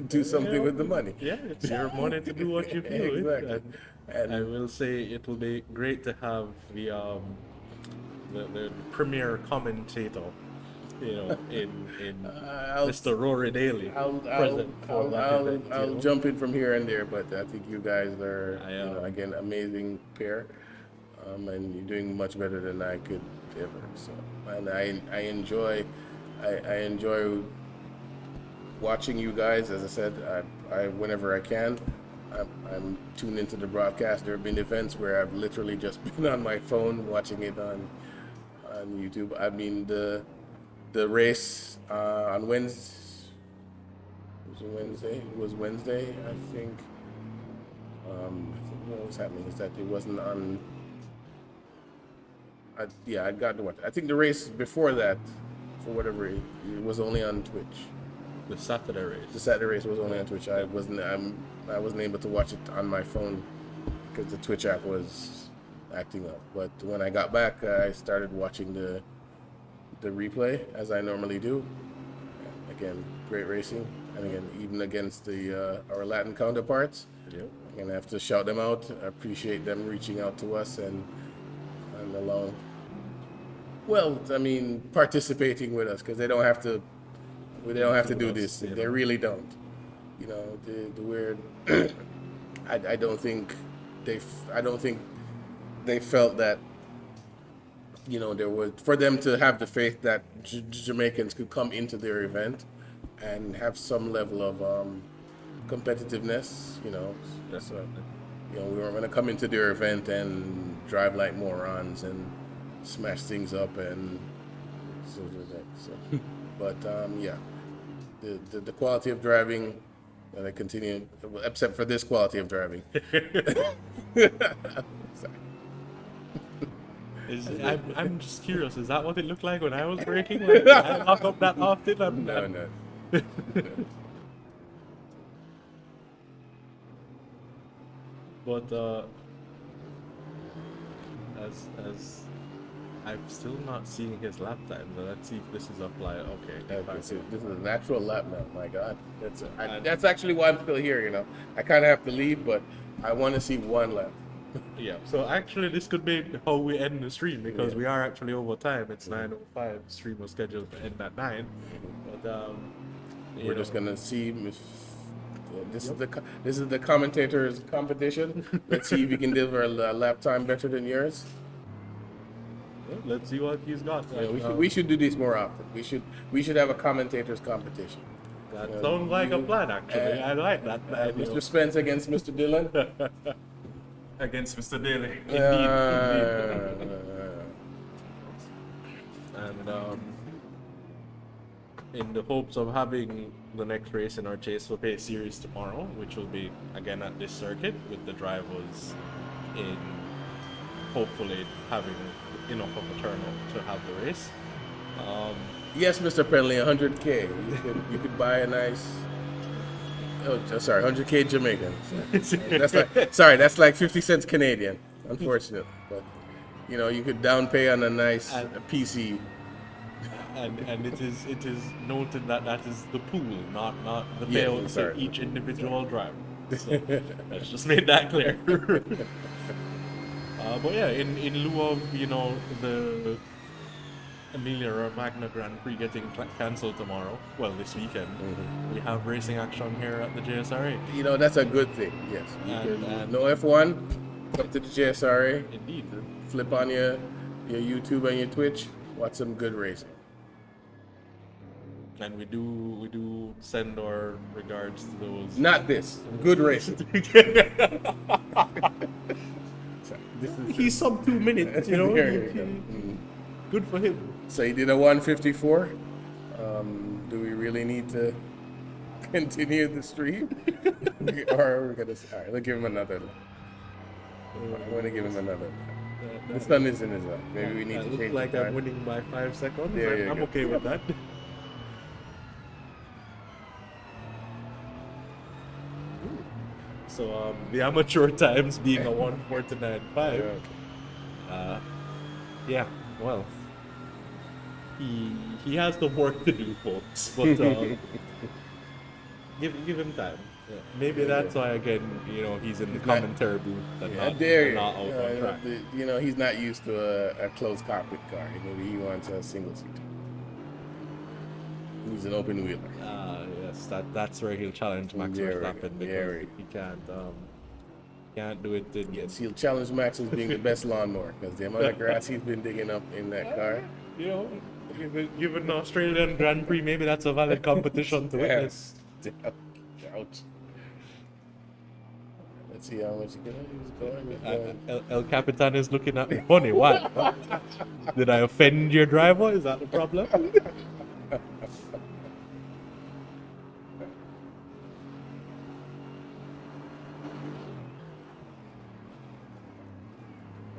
Do something with the money. Yeah, it's your money to do what you feel. Exactly. And I will say it will be great to have the premier commentator, in Mr. Rory Daly. I'll jump in from here and there, but I think you guys are, again, amazing pair, and you're doing much better than I could ever. So, and I enjoy watching you guys. As I said, I whenever I can. I'm tuned into the broadcast. There have been events where I've literally just been on my phone watching it on YouTube. I mean, the race on Wednesday. It was Wednesday, I think. What was happening is that it wasn't on. I got to watch. I think the race before that, for whatever it was only on Twitch. The Saturday race. The Saturday race was only on Twitch. I wasn't able to watch it on my phone because the Twitch app was acting up. But when I got back, I started watching the replay as I normally do. Again, great racing, and again, even against our Latin counterparts. Yep. I'm gonna have to shout them out. I appreciate them reaching out to us and allowing. Well, I mean, participating with us because they don't have to. They don't have to do this. They really don't. You know, the weird. I don't think I don't think they felt that. You know, there was for them to have the faith that Jamaicans could come into their event and have some level of competitiveness. You know, so you know we weren't going to come into their event and drive like morons and smash things up and so. But yeah, the quality of driving. And I continue, except for this quality of driving. Sorry. I'm just curious. Is that what it looked like when I was braking? Like, I lock up that often. No. But as I'm still not seeing his lap time. So let's see if this is a fly. Okay. This is an actual lap now. My God, that's actually why I'm still here. You know, I kind of have to leave, but I want to see one lap. Yeah. So actually, this could be how we end the stream because Yeah. we are actually over time. It's 9:05. The stream was scheduled to end at 9. But We're just gonna see. If, this is the commentators' competition. Let's see if you can deliver a lap time better than yours. Let's see what he's got. Yeah, we should do this more often. We should have a commentators competition. That sounds like a plan, actually. I like that. Mr. Spence against Mr. Dillon. Against Mr. Daly. And in the hopes of having the next race in our Chase for Pay series tomorrow, which will be again at this circuit with the drivers in hopefully having enough of a turnout to have the race. Yes, Mr. Penley, 100K. You could buy a nice. Oh, sorry, 100K Jamaican. That's like 50 cents Canadian. Unfortunately, but you know you could down pay on a nice PC. And it is noted that is the pool, not the payout to each individual driver. So let's just make that clear. But yeah, in lieu of the Emilia Romagna Grand Prix getting cancelled tomorrow, well this weekend, we have racing action here at the JSRA. You know that's a good thing. Yes, no F1. Come to the JSRA. Indeed. Flip on your YouTube and your Twitch. Watch some good racing. And we do send our regards to those. Not this. Good racing. He's sub 2 minutes, you know. There you go. Good for him. So he did a 154. Do we really need to continue the stream? Or are we gonna? All right, let's give him another. I'm gonna give him another. The sun is in his eye. Maybe we need to change like the I'm time. winning by 5 seconds. There you I'm go. okay with that. So the amateur times being a 1:49.5. Yeah, well, he has the work to do, folks. But give him time. Yeah. Maybe that's why again, he's in the commentary booth and not out on track. He's not used to a closed cockpit car. Maybe he wants a single seat. He's an open wheeler. Yes, that's where he'll challenge Max Verstappen because he can't do it. Yes, he'll challenge Max as being the best lawnmower because the amount of grass he's been digging up in that car. Given the Australian Grand Prix, maybe that's a valid competition to witness. Ouch. Let's see how much he's going. El Capitan is looking at me funny. What? Did I offend your driver? Is that the problem?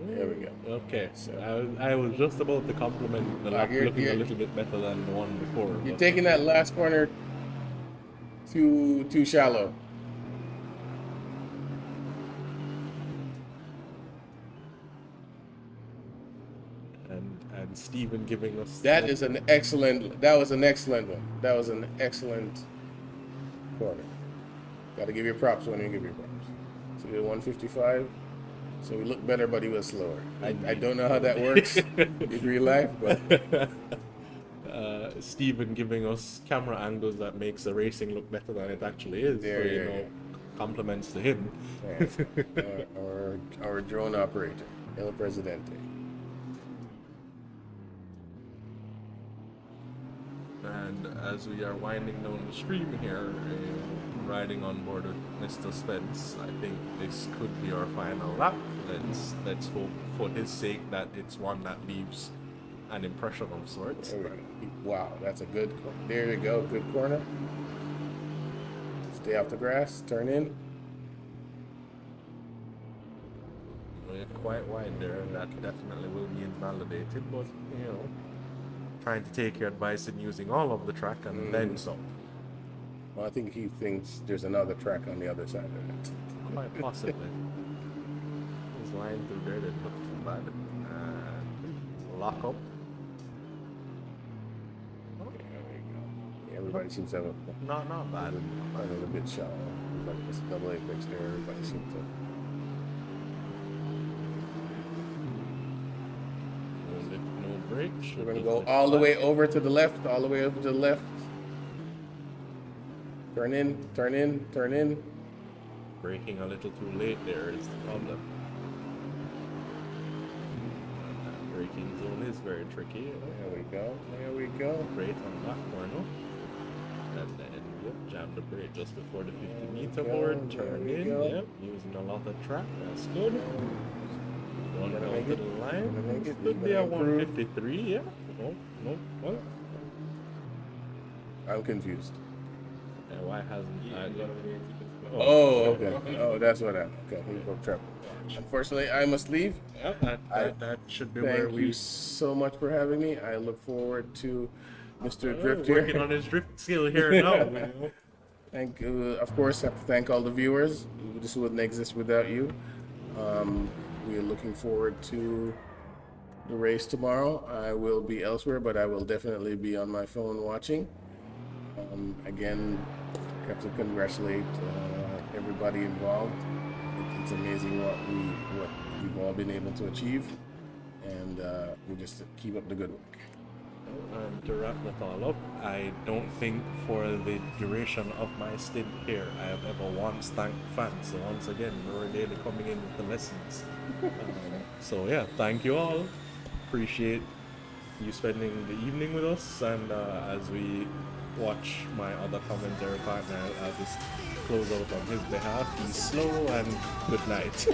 There we go. Okay, so I was just about to compliment the lap looking a little bit better than the one before. You're taking that last corner too shallow. And Steven giving us That was an excellent one. That was an excellent corner. Got to give you props when you give your props. So we did 155. So we looked better, but he was slower. I don't know how that works in real life, but Steven giving us camera angles that makes the racing look better than it actually is. There so, you go. Compliments to him. Our drone operator, El Presidente. And as we are winding down the stream here, riding on board with Mr. Spence, I think this could be our final lap. Let's hope for his sake that it's one that leaves an impression of sorts. Wow, that's a good. There you go, good corner. Stay off the grass. Turn in. We're quite wide there. That definitely will be invalidated, but trying to take your advice in using all of the track and then some. Well, I think he thinks there's another track on the other side of it. Quite possibly. His line through there didn't look too bad. And lock up. Everybody seems to have a Not bad. little bit shallow. Like it's a double apex there. Everybody seems to. No brakes. We're gonna go all the way over to the left. All the way over to the left. Turn in. Turn in. Turn in. Braking a little too late there is the problem. And that braking zone is very tricky. There we go. There we go. Great on that corner. And then jam the brake just before the 50-meter go, board. there Turn we in. go. Yep, using a lot of track. That's good. Going Gonna down make to it? the Gonna line. make This it? could You be a gonna improve? 153. Yeah. No. What? I'm confused. And why hasn't Oh, okay. Oh, that's what happened. Okay, here you go, Trevor. Unfortunately, I must leave. Yep, that should be where Thank we you so much for having me. I look forward to Mr. Drift working here. on his drift skill here now. Thank you. Of course, I have to thank all the viewers. This wouldn't exist without you. We are looking forward to the race tomorrow. I will be elsewhere, but I will definitely be on my phone watching. Again, I have to congratulate everybody involved. It's amazing what we've all been able to achieve, and we just keep up the good work. And to wrap that all up, I don't think for the duration of my stint here I have ever once thanked fans. So once again, we're really coming in with the lessons. So yeah, thank you all. Appreciate you spending the evening with us, and as we watch my other commentary partner, I'll just close out on his behalf. Be slow and good night.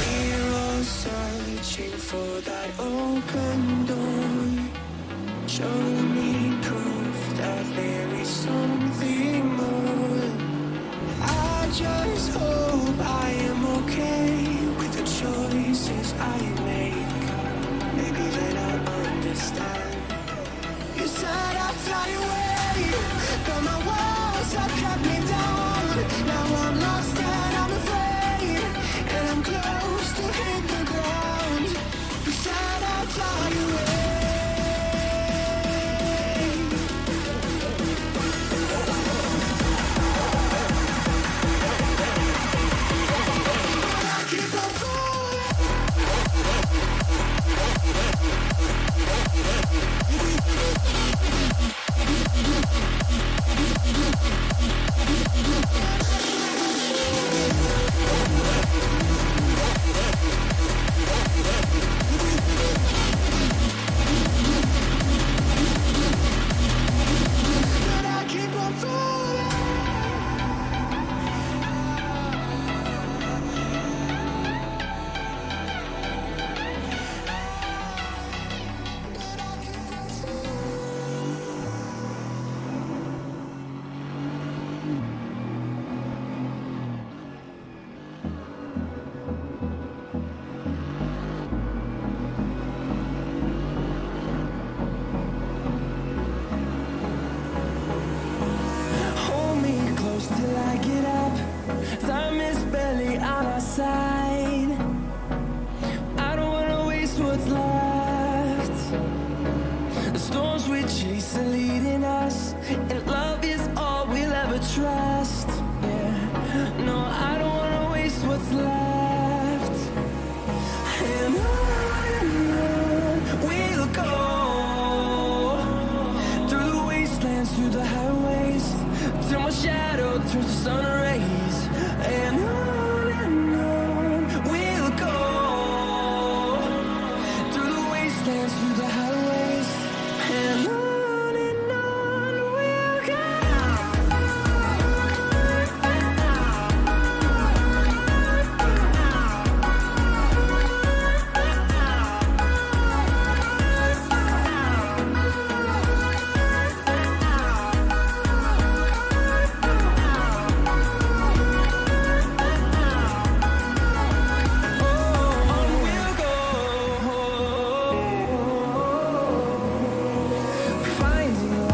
We're searching for that open door. Show me proof that there is something more. I just hope I am okay with the choices I make. Maybe then I'll understand. You said I'd fly away.